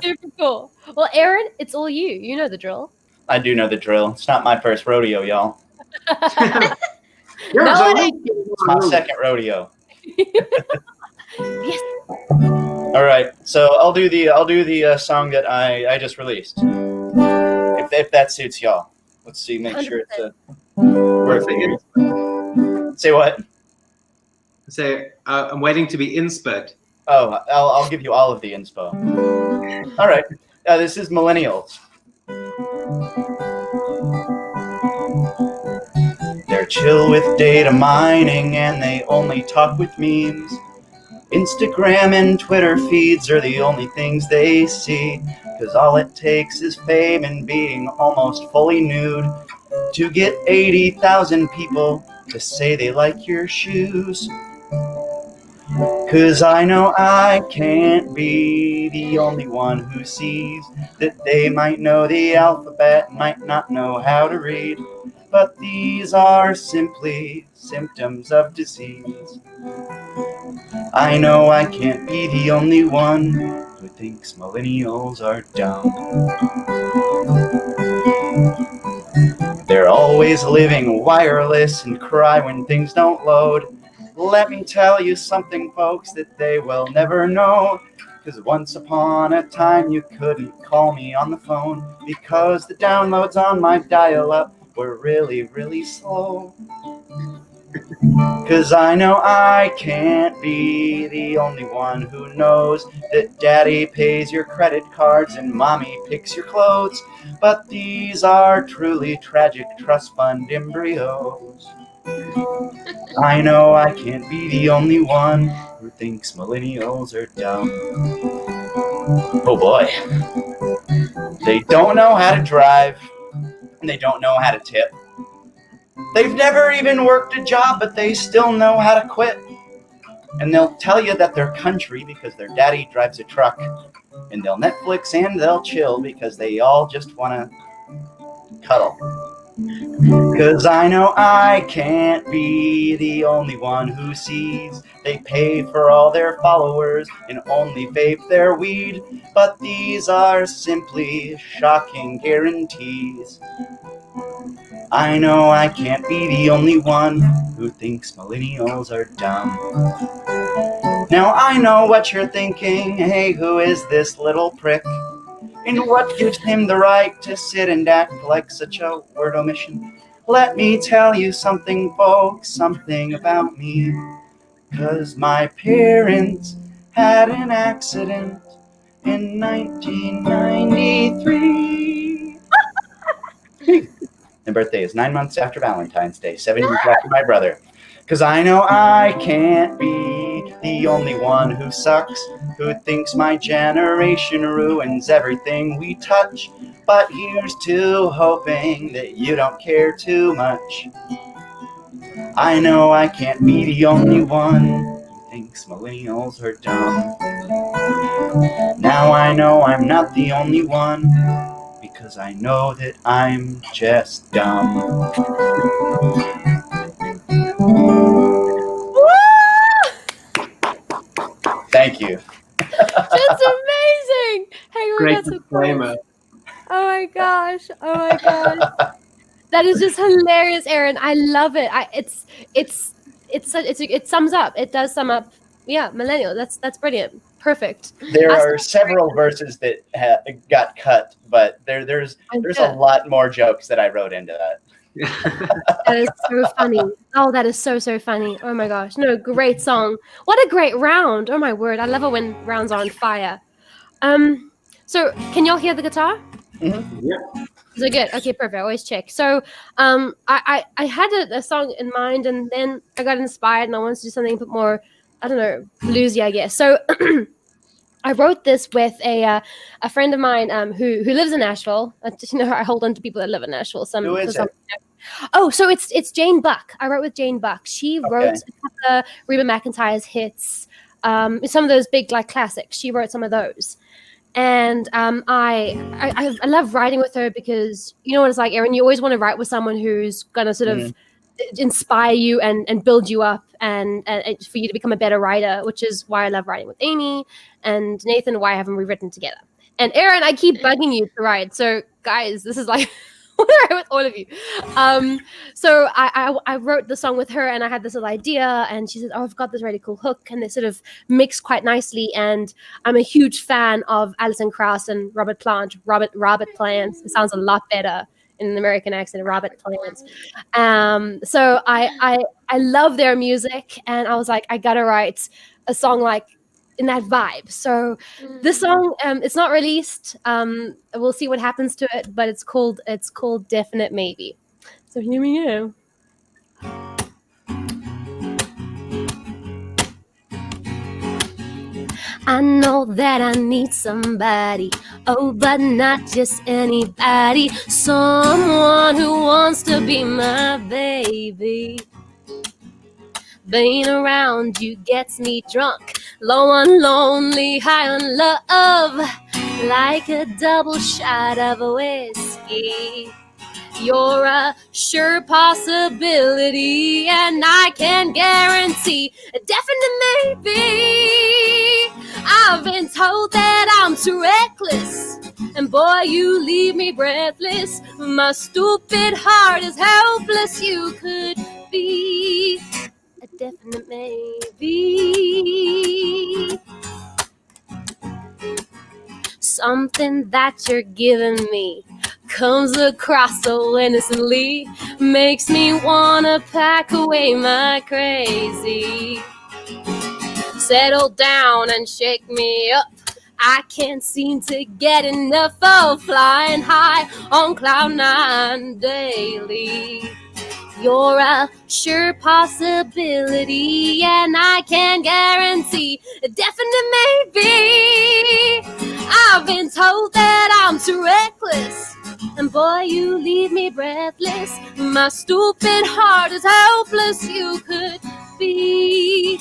Super cool. Well, Aaron, it's all you. You know the drill. I do know the drill. It's not my first rodeo, y'all. You're No, Jolie. It's my second rodeo. Yes. All right, so I'll do the song that I just released. If that suits y'all. Let's see. Make sure it's Perfect. Say what? Say, I'm waiting to be inspired. Oh, I'll give you all of the inspo. All right. This is Millennials. They're chill with data mining and they only talk with memes. Instagram and Twitter feeds are the only things they see, 'cause all it takes is fame and being almost fully nude to get 80,000 people to say they like your shoes. 'Cause I know I can't be the only one who sees that they might know the alphabet, might not know how to read, but these are simply symptoms of disease. I know I can't be the only one who thinks millennials are dumb. They're always living wireless and cry when things don't load. Let me tell you something, folks, that they will never know. 'Cause once upon a time you couldn't call me on the phone because the downloads on my dial-up were really, really slow. 'Cause I know I can't be the only one who knows that daddy pays your credit cards and mommy picks your clothes. But these are truly tragic trust fund embryos. I know I can't be the only one who thinks millennials are dumb. Oh boy. They don't know how to drive, and they don't know how to tip. They've never even worked a job, but they still know how to quit. And they'll tell you that they're country because their daddy drives a truck. And they'll Netflix and they'll chill because they all just want to cuddle. Cause I know I can't be the only one who sees they pay for all their followers and only vape their weed. But these are simply shocking guarantees. I know I can't be the only one who thinks millennials are dumb. Now I know what you're thinking, hey, who is this little prick? And what gives him the right to sit and act like such a word omission? Let me tell you something, folks, something about me. 'Cause my parents had an accident in 1993. My birthday is 9 months after Valentine's Day, 7 years after my brother. 'Cause I know I can't be the only one who sucks, who thinks my generation ruins everything we touch. But here's to hoping that you don't care too much. I know I can't be the only one who thinks millennials are dumb. Now I know I'm not the only one, because I know that I'm just dumb. Thank you. That's amazing. Hey, we Great got some disclaimer. points. Oh my gosh. Oh my gosh. That is just hilarious, Aaron. I love it. It sums up. It does sum up. Yeah, millennial. That's brilliant. Perfect. There That's are several verses that got cut, but there's a lot more jokes that I wrote into that. That is so funny. Oh, that is so funny. Oh my gosh. No, great song. What a great round. Oh my word. I love it when rounds are on fire. So can y'all hear the guitar? Yeah. Is it good? Okay, perfect. I always check. So I had a song in mind, and then I got inspired and I wanted to do something a bit more, I don't know, bluesy, I guess. So I wrote this with a friend of mine who lives in Nashville. I hold on to people that live in Nashville. Who is it? Oh, so it's Jane Buck. I wrote with Jane Buck. She wrote a couple of Reba McEntire's hits, some of those big like classics. She wrote some of those. And I love writing with her because you know what it's like, Aaron. You always want to write with someone who's gonna sort of inspire you and build you up and for you to become a better writer, which is why I love writing with Amy and Nathan. Why haven't we written together? And Aaron, I keep bugging you to write. So guys, this is like with all of you. So I wrote the song with her, and I had this little idea, and she said, "Oh, I've got this really cool hook," and they sort of mix quite nicely. And I'm a huge fan of Alison Krauss and Robert Plant. Robert Plant. It sounds a lot better in an American accent. Robert Plant. So I love their music, and I was like, I gotta write a song like in that vibe. So this song, it's not released. We'll see what happens to it, but it's called Definite Maybe. So here we go. I know that I need somebody, oh, but not just anybody. Someone who wants to be my baby. Being around you gets me drunk, low on lonely, high on love, like a double shot of whiskey. You're a sure possibility, and I can guarantee a definite maybe. I've been told that I'm too reckless, and boy, you leave me breathless. My stupid heart is helpless. You could be a definite maybe. Something that you're giving me comes across so innocently, makes me wanna pack away my crazy. Settle down and shake me up. I can't seem to get enough of flying high on cloud nine daily. You're a sure possibility, and I can't guarantee a definite maybe. I've been told that I'm too reckless, and boy, you leave me breathless. My stupid heart is helpless. You could be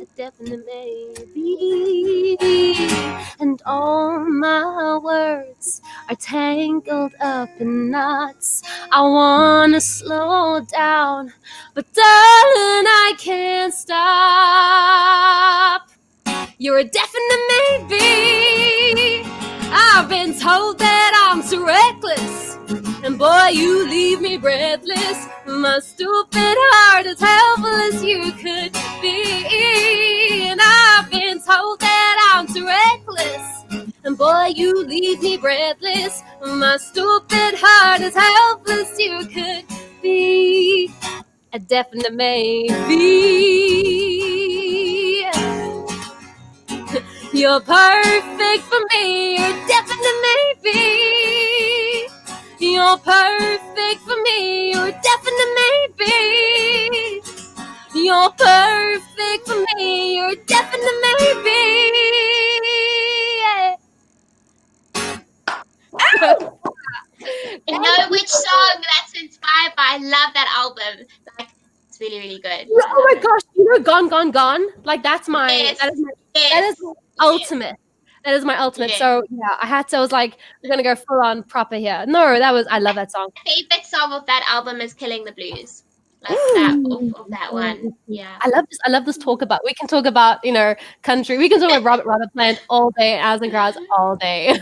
a definite maybe. And all my words are tangled up in knots. I wanna slow down, but darling, I can't stop. You're a definite maybe. I've been told that I'm too reckless, and boy, you leave me breathless. My stupid heart is helpless. You could be. And I've been told that I'm too reckless, and boy, you leave me breathless. My stupid heart is helpless. You could be a definite maybe. You're perfect for me. You're definite maybe. You're perfect for me. You're definite maybe. You're perfect for me. You're definite maybe. I know which song that's inspired by. I love that album. Like, it's really, really good. Oh my gosh, you know Gone, Gone, Gone? Like that's my Yes. that is my Yes. ultimate. That is my ultimate. Yes. So yeah, I was like, we're gonna go full on proper here. No, I love that song. My favorite song of that album is Killing the Blues. Like that of that one. Yeah. I love this talk about. We can talk about country. We can talk about Robert Plant all day, Alison Krauss all day.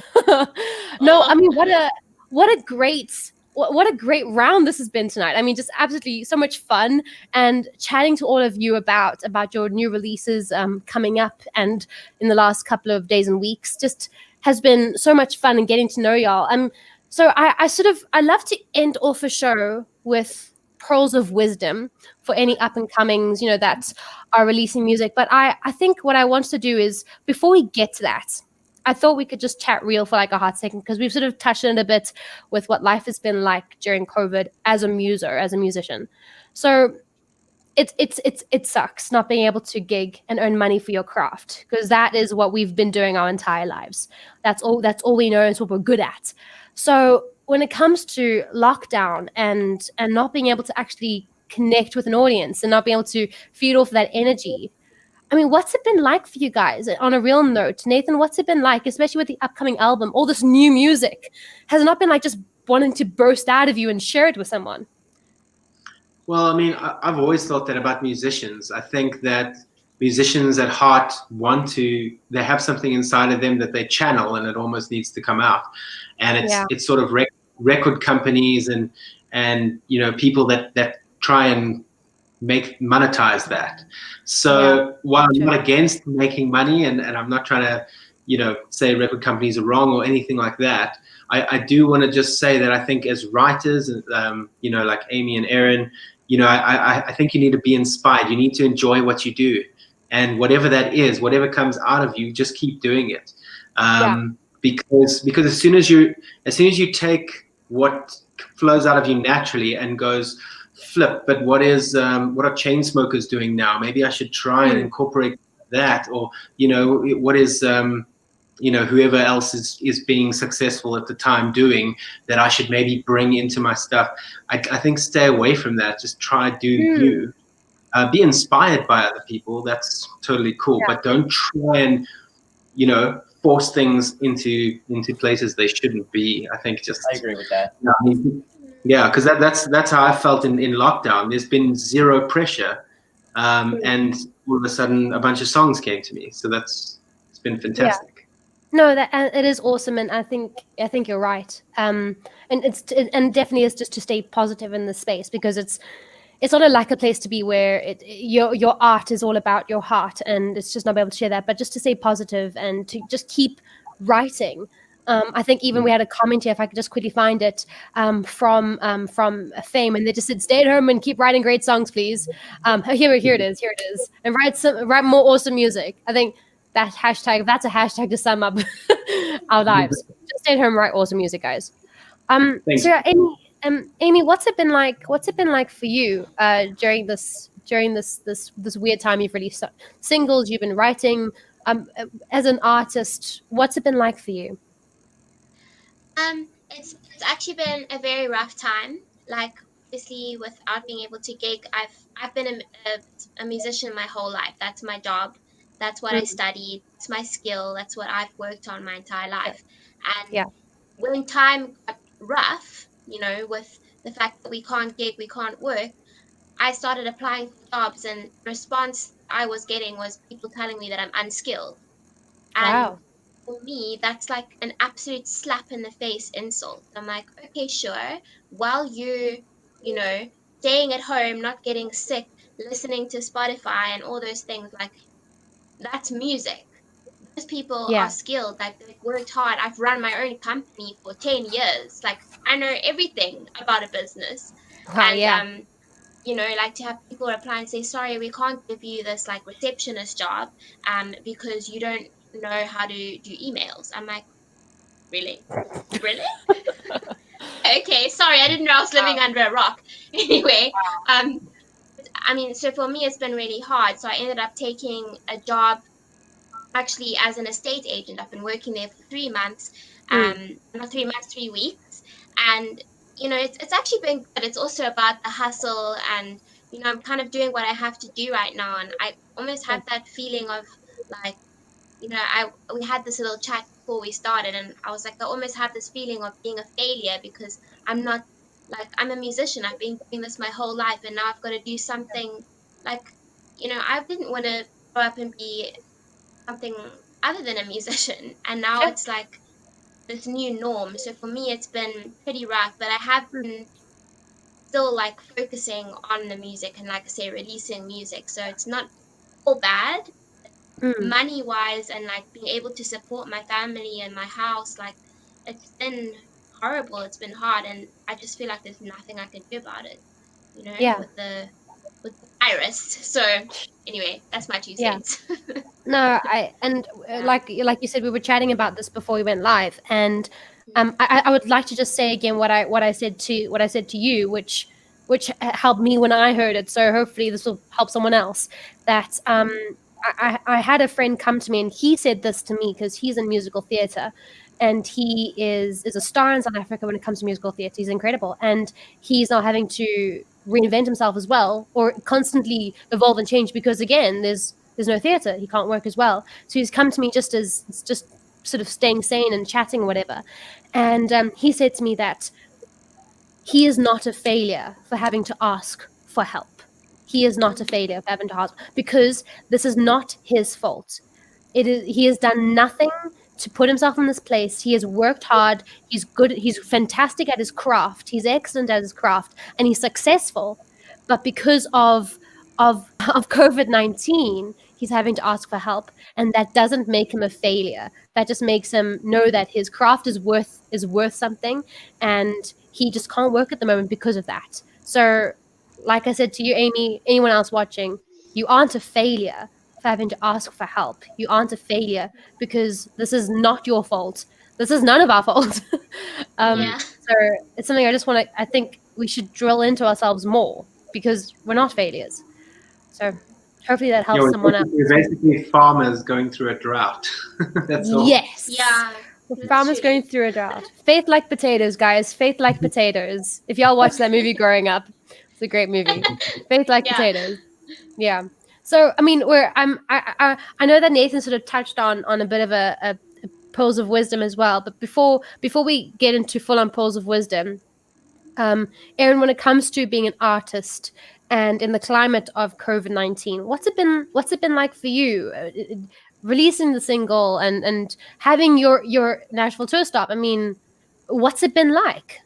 No, I mean what a great round this has been tonight. I mean, just absolutely so much fun, and chatting to all of you about your new releases coming up, and in the last couple of days and weeks, just has been so much fun, and getting to know y'all. So I love to end off a show with pearls of wisdom for any up and comings, that are releasing music. But I think what I want to do is, before we get to that, I thought we could just chat real for like a hot second, because we've sort of touched on it a bit with what life has been like during COVID as a musician. So it sucks not being able to gig and earn money for your craft, because that is what we've been doing our entire lives. That's all we know, and it's what we're good at. So when it comes to lockdown and not being able to actually connect with an audience and not being able to feed off that energy, I mean, what's it been like for you guys? On a real note, Nathan, what's it been like, especially with the upcoming album, all this new music? Has it not been like just wanting to burst out of you and share it with someone? Well, I mean, I've always thought that about musicians. I think that musicians at heart they have something inside of them that they channel, and it almost needs to come out. And it's sort of record companies and people that try and monetize that. So while I'm not against making money, and I'm not trying to say record companies are wrong or anything like that, I do want to just say that I think as writers, like Amy and Erin, I think you need to be inspired. You need to enjoy what you do, and whatever that is, whatever comes out of you, just keep doing it. Because as soon as you take what flows out of you naturally and goes, flip, but what are Chainsmokers doing now? Maybe I should try and incorporate that, or what is whoever else is being successful at the time doing that I should maybe bring into my stuff. I think stay away from that. Just try do you. Be inspired by other people. That's totally cool, but don't try and force things into places they shouldn't be. I think I agree with that. Yeah, because that's how I felt in lockdown. There's been zero pressure, and all of a sudden a bunch of songs came to me. So it's been fantastic. No, it is awesome, and I think you're right. And and definitely is just to stay positive in this space, because it's not a place to be where your art is all about your heart, and it's just not be able to share that, but just to stay positive and to just keep writing. I think even we had a comment here, if I could just quickly find it, from Fame, and they just said, "Stay at home and keep writing great songs, please." Here it is, and write more awesome music. I think that hashtag, if that's a hashtag to sum up our lives, just stay at home, write awesome music, guys. So Amy, what's it been like? What's it been like for you during this weird time? You've released singles. You've been writing. As an artist, what's it been like for you? It's actually been a very rough time. Like obviously, without being able to gig, I've been a musician my whole life. That's my job. That's what I Mm, studied. It's my skill. That's what I've worked on my entire life. And yeah, when time got rough, with the fact that we can't gig, we can't work, I started applying for jobs, and the response I was getting was people telling me that I'm unskilled. And wow, for me, that's like an absolute slap in the face insult. I'm like, okay, sure. While you staying at home, not getting sick, listening to Spotify and all those things, like that's music. Those people are yeah, skilled, like they've worked hard. I've run my own company for 10 years. Like I know everything about a business. wow, And yeah, like to have people reply and say, sorry, we can't give you this like receptionist job because you don't know how to do emails. I'm like, really? Really? Okay, sorry, I didn't know I was living under a rock. Anyway, um, I mean, so for me, it's been really hard. So I ended up taking a job actually as an estate agent. I've been working there for 3 months, mm, not 3 months, 3 weeks, and it's actually been good. It's also about the hustle, and I'm kind of doing what I have to do right now, and I almost yeah, had that feeling of like, I we had this little chat before we started, and I was like, I almost have this feeling of being a failure because I'm not like I'm a musician. I've been doing this my whole life, and now I've got to do something like, I didn't want to grow up and be something other than a musician, and now sure, it's like this new norm. So for me, it's been pretty rough, but I have mm, been still like focusing on the music and, like I say, releasing music. So it's not all bad mm, money wise, and like being able to support my family and my house. Like it's been horrible. It's been hard, and I just feel like there's nothing I can do about it. yeah, With the virus. So anyway, that's my two yeah. cents. No, Yeah. like you said, we were chatting about this before we went live, and I would like to just say again what I said to you, which helped me when I heard it. So hopefully this will help someone else. That I had a friend come to me and he said this to me because he's in musical theatre, and he is a star in South Africa when it comes to musical theatre. He's incredible, and he's now having to reinvent himself as well, or constantly evolve and change because again, there's no theatre. He can't work as well. So he's come to me just sort of staying sane and chatting or whatever. And he said to me that he is not a failure for having to ask for help. He is not a Mhm. failure for having to ask because this is not his fault. It is he has done nothing to put himself in this place. He has worked hard. He's good. He's fantastic at his craft. He's excellent at his craft, and he's successful. But because of COVID-19, he's having to ask for help, and that doesn't make him a failure. That just makes him know that his craft is worth something, and he just can't work at the moment because of that. So, like I said to you, Amy, anyone else watching, you aren't a failure for having to ask for help. You aren't a failure because this is not your fault. This is none of our fault. Yeah. So it's something I just want to. I think we should drill into ourselves more because we're not failures. So hopefully that Yeah, helps someone else. we're basically farmers going through a drought. That's all. Yes. Yeah. The That's farmers true. going through a drought. Faith like potatoes, guys. Faith like potatoes. If y'all watched that movie growing up, it's a great movie. Faith like Yeah. potatoes. Yeah. So I mean, I know that Nathan sort of touched on a bit of a pearls of wisdom as well. But before we get into full on pearls of wisdom, Aaron, when it comes to being an artist and in the climate of COVID-19, what's it been like for you? Releasing the single and having your Nashville tour stop. I mean, what's it been like?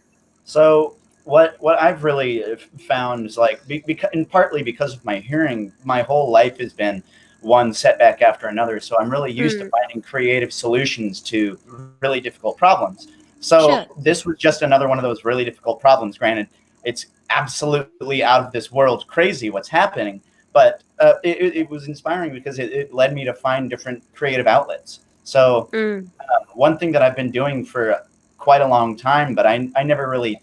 So what I've really found is like because and partly because of my hearing, my whole life has been one setback after another. So I'm really used to Mm, finding creative solutions to really difficult problems. So sure. this was just another one of those really difficult problems. Granted, it's absolutely out of this world crazy what's happening, but it was inspiring because it led me to find different creative outlets. So Mm, one thing that I've been doing for quite a long time, but I never really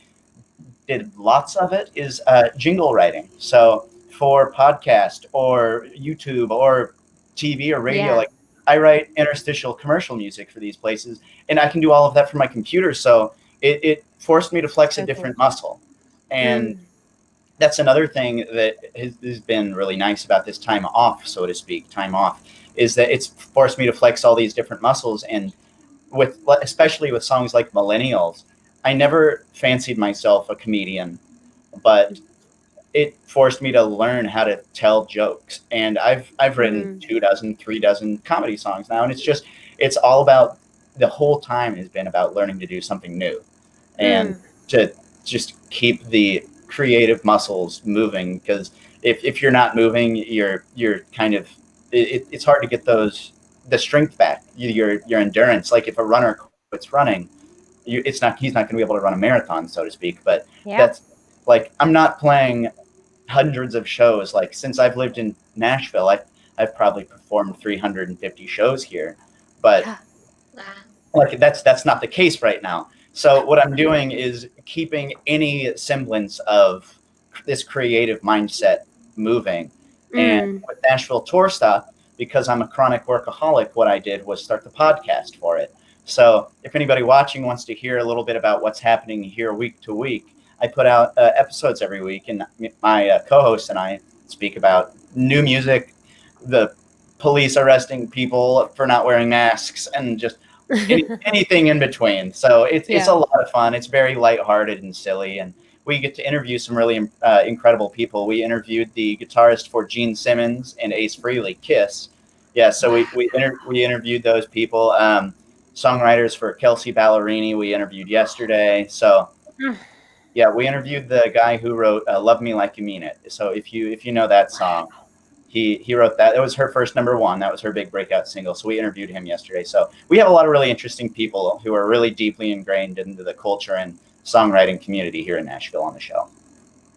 did lots of it is jingle writing. So for podcast or YouTube or TV or radio, Yeah. like I write interstitial commercial music for these places, and I can do all of that from my computer. So it forced me to flex a So different cool. muscle. And Mm. that's another thing that has been really nice about this time off, so to speak, time off, is that it's forced me to flex all these different muscles. And with, especially with songs like Millennials, I never fancied myself a comedian, but it forced me to learn how to tell jokes. And I've written Mm. 2 dozen, 3 dozen comedy songs now, and it's all about, the whole time has been about learning to do something new and Mm. to just keep the creative muscles moving. Because if you're not moving, you're kind of, it's hard to get the strength back, your endurance. Like if a runner quits running, he's not going to be able to run a marathon, so to speak. But Yeah. that's like, I'm not playing hundreds of shows. Like since I've lived in Nashville, I've probably performed 350 shows here, but Yeah. Wow. like that's not the case right now. So what I'm doing is keeping any semblance of this creative mindset moving. And Mm. with Nashville Tour Stop, because I'm a chronic workaholic, what I did was start the podcast for it. So if anybody watching wants to hear a little bit about what's happening here week to week, I put out episodes every week, and my co-host and I speak about new music, the police arresting people for not wearing masks, and just anything in between. So it's Yeah. a lot of fun. It's very lighthearted and silly, and we get to interview some really incredible people. We interviewed the guitarist for Gene Simmons and Ace Frehley, Kiss. Yeah, so we interviewed those people. Songwriters for Kelsey Ballerini, we interviewed yesterday. So yeah, we interviewed the guy who wrote "Love Me Like You Mean It." So if you know that song, he wrote that. It was her first #1. That was her big breakout single. So we interviewed him yesterday. So we have a lot of really interesting people who are really deeply ingrained into the culture and songwriting community here in Nashville on the show.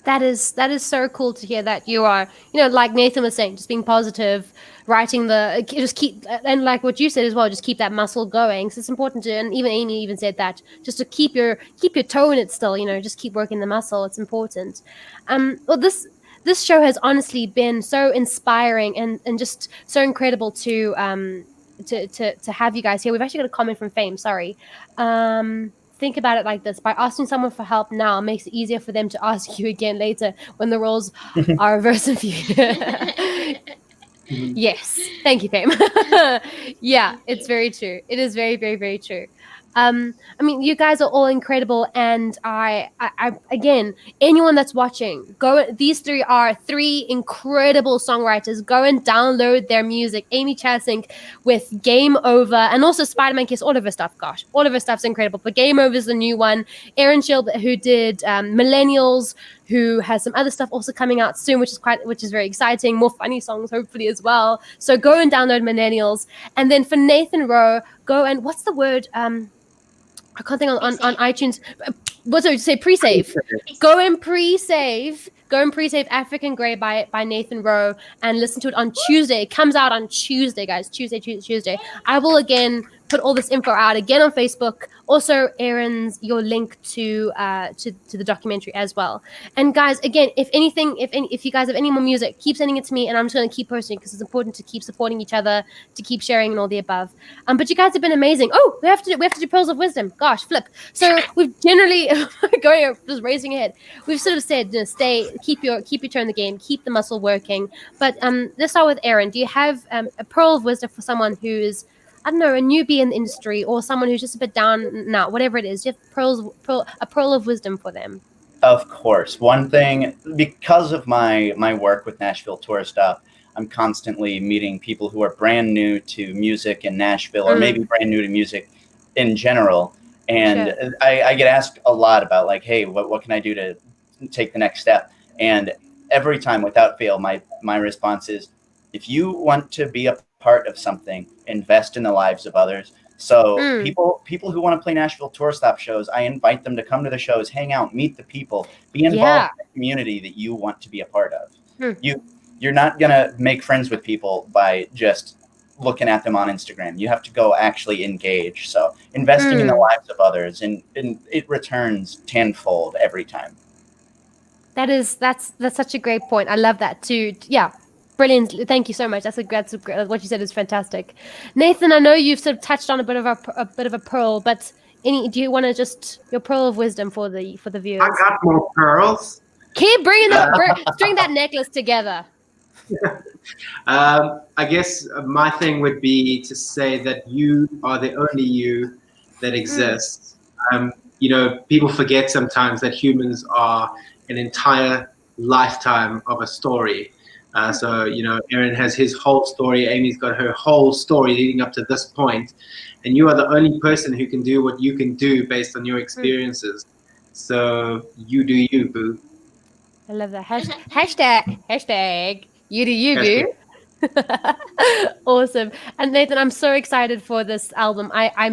That is so cool to hear that you are, like Nathan was saying, just being positive, writing just keep, and like what you said as well, just keep that muscle going. So it's important to, and even Amy even said that, just to keep your toe in it still, just keep working the muscle. It's important. Well, this show has honestly been so inspiring and just so incredible to have you guys here. We've actually got a comment from Fame. Sorry. Think about it like this: by asking someone for help now makes it easier for them to ask you again later when the roles are reversed of you. Yes, thank you, Fame. Yeah, it's very true. It is very, very, very true. I mean, you guys are all incredible, and I again, anyone that's watching, go. These three are three incredible songwriters. Go and download their music. Amy Tjasink with Game Over, and also Spider-Man Kiss. All of her stuff, gosh, all of her stuff's incredible. But Game Over is the new one. Aaron Schilb, who did Millennials, who has some other stuff also coming out soon, which is very exciting. More funny songs, hopefully, as well. So go and download Millennials. And then for Nathan Rowe, go and what's the word? I can't think on iTunes. What's it say? Pre-save. Go and pre-save. Go and pre-save African Grey by Nathan Rowe and listen to it on Tuesday. It comes out on Tuesday, guys. Tuesday. I will again put all this info out again on Facebook. Also, Aaron's your link to the documentary as well. And guys, again, if you guys have any more music, keep sending it to me, and I'm just going to keep posting because it's important to keep supporting each other, to keep sharing, and all the above. But you guys have been amazing. Oh, we have to do Pearls of Wisdom. Gosh, flip. So we've generally just raising your head. We've sort of said, keep your toe in the game, keep the muscle working. But let's start with Aaron. Do you have a pearl of wisdom for someone who's, I don't know, a newbie in the industry, or someone who's just a bit down now, whatever it is? Do you have a pearl of wisdom for them? Of course. One thing, because of my work with Nashville Tour Stop, I'm constantly meeting people who are brand new to music in Nashville, or maybe brand new to music in general. And Sure. I get asked a lot about, like, hey, what can I do to take the next step? And every time, without fail, my response is, if you want to be a part of something, invest in the lives of others. So people who want to play Nashville Tour Stop shows, I invite them to come to the shows, hang out, meet the people, be involved in the community that you want to be a part of. You're not going to make friends with people by just looking at them on Instagram. You have to go actually engage. So investing in the lives of others, and it returns tenfold every time. That's such a great point. I love that too. Yeah, brilliant. Thank you so much. What you said is fantastic. Nathan, I know you've sort of touched on a bit of a pearl, but do you want to just your pearl of wisdom for the I viewers? got more pearls. Keep string that necklace together. I guess my thing would be to say that you are the only you that exists. People forget sometimes that humans are an entire lifetime of a story. So, Aaron has his whole story. Amy's got her whole story leading up to this point. And you are the only person who can do what you can do based on your experiences. So you do you, boo. I love that. Hashtag you do you, boo. Awesome. And Nathan, I'm so excited for this album. I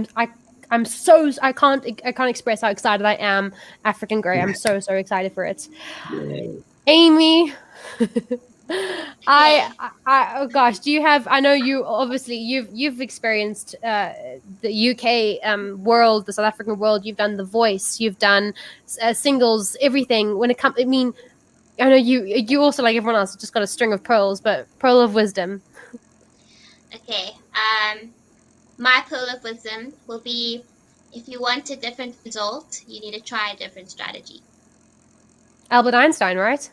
can't express how excited I am. African Grey. I'm so excited for it. Yay. Amy, oh gosh, do you have? I know you obviously you've experienced the UK world, the South African world. You've done The Voice. You've done singles, everything. When it comes, I mean, I know you also, like everyone else, just got a string of pearls, but pearl of wisdom. Okay. My pearl of wisdom will be: if you want a different result, you need to try a different strategy. Albert Einstein, right?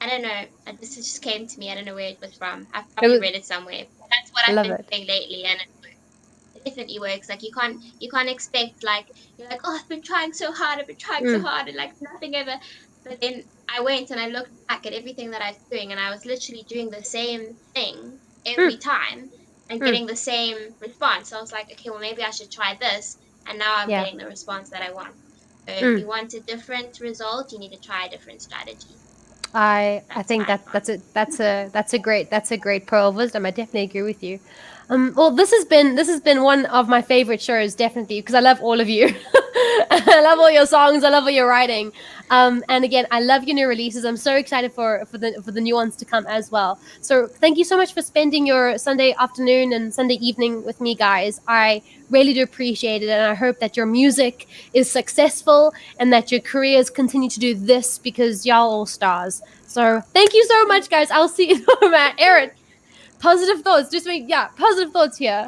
I don't know. This just came to me. I don't know where it was from. I've probably read it somewhere. That's what I've been doing lately, and it definitely works. Like you can't expect, like, you're like, oh, I've been trying so hard, and like nothing ever. But then I went and I looked back at everything that I was doing, and I was literally doing the same thing every time and getting the same response. So I was like, okay, well maybe I should try this, and now I'm getting the response that I want. So if you want a different result, you need to try a different strategy. I think that's a great pearl of wisdom. I definitely agree with you. Well, this has been one of my favorite shows, definitely, because I love all of you. I love all your songs. I love all your writing. And again, I love your new releases. I'm so excited for the new ones to come as well. So thank you so much for spending your Sunday afternoon and Sunday evening with me, guys. I really do appreciate it, and I hope that your music is successful and that your careers continue to do this, because y'all all stars. So thank you so much, guys. I'll see you, Aaron. Positive thoughts. Positive thoughts here.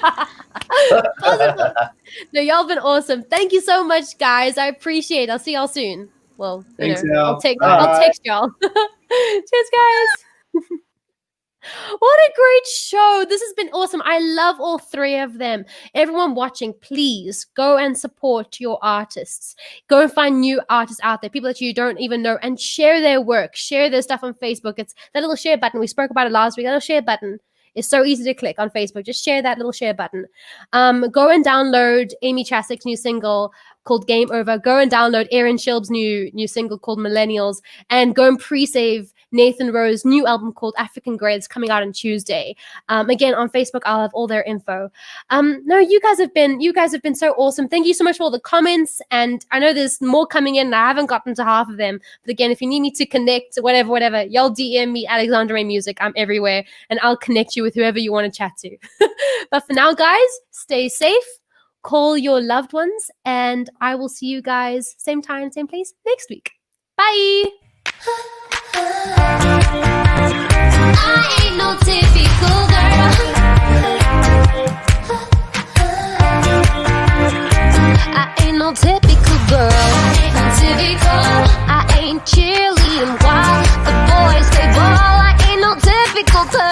Positive thoughts. No, y'all been awesome. Thank you so much, guys. I appreciate it. I'll see y'all soon. Well, Thanks, I'll text y'all. Cheers, guys. What a great show. This has been awesome. I love all three of them. Everyone watching, please go and support your artists. Go and find new artists out there, people that you don't even know, and share their work. Share their stuff on Facebook. It's that little share button. We spoke about it last week. That little share button is so easy to click on Facebook. Just share that little share button. Go and download Amy Tjasik's new single called Game Over. Go and download Aaron Schilb's new single called Millennials. And go and pre-save Nathan Rowe's new album called African Grey. It's coming out on Tuesday. Again, on Facebook, I'll have all their info. No, you guys have been so awesome. Thank you so much for all the comments. And I know there's more coming in, and I haven't gotten to half of them. But again, if you need me to connect, whatever, y'all DM me, Alexandra May Music. I'm everywhere, and I'll connect you with whoever you want to chat to. But for now, guys, stay safe. Call your loved ones, and I will see you guys same time, same place next week. Bye. I ain't no typical girl. I ain't no typical girl. I ain't no typical. I ain't cheerleading while the boys play ball. I ain't no typical girl.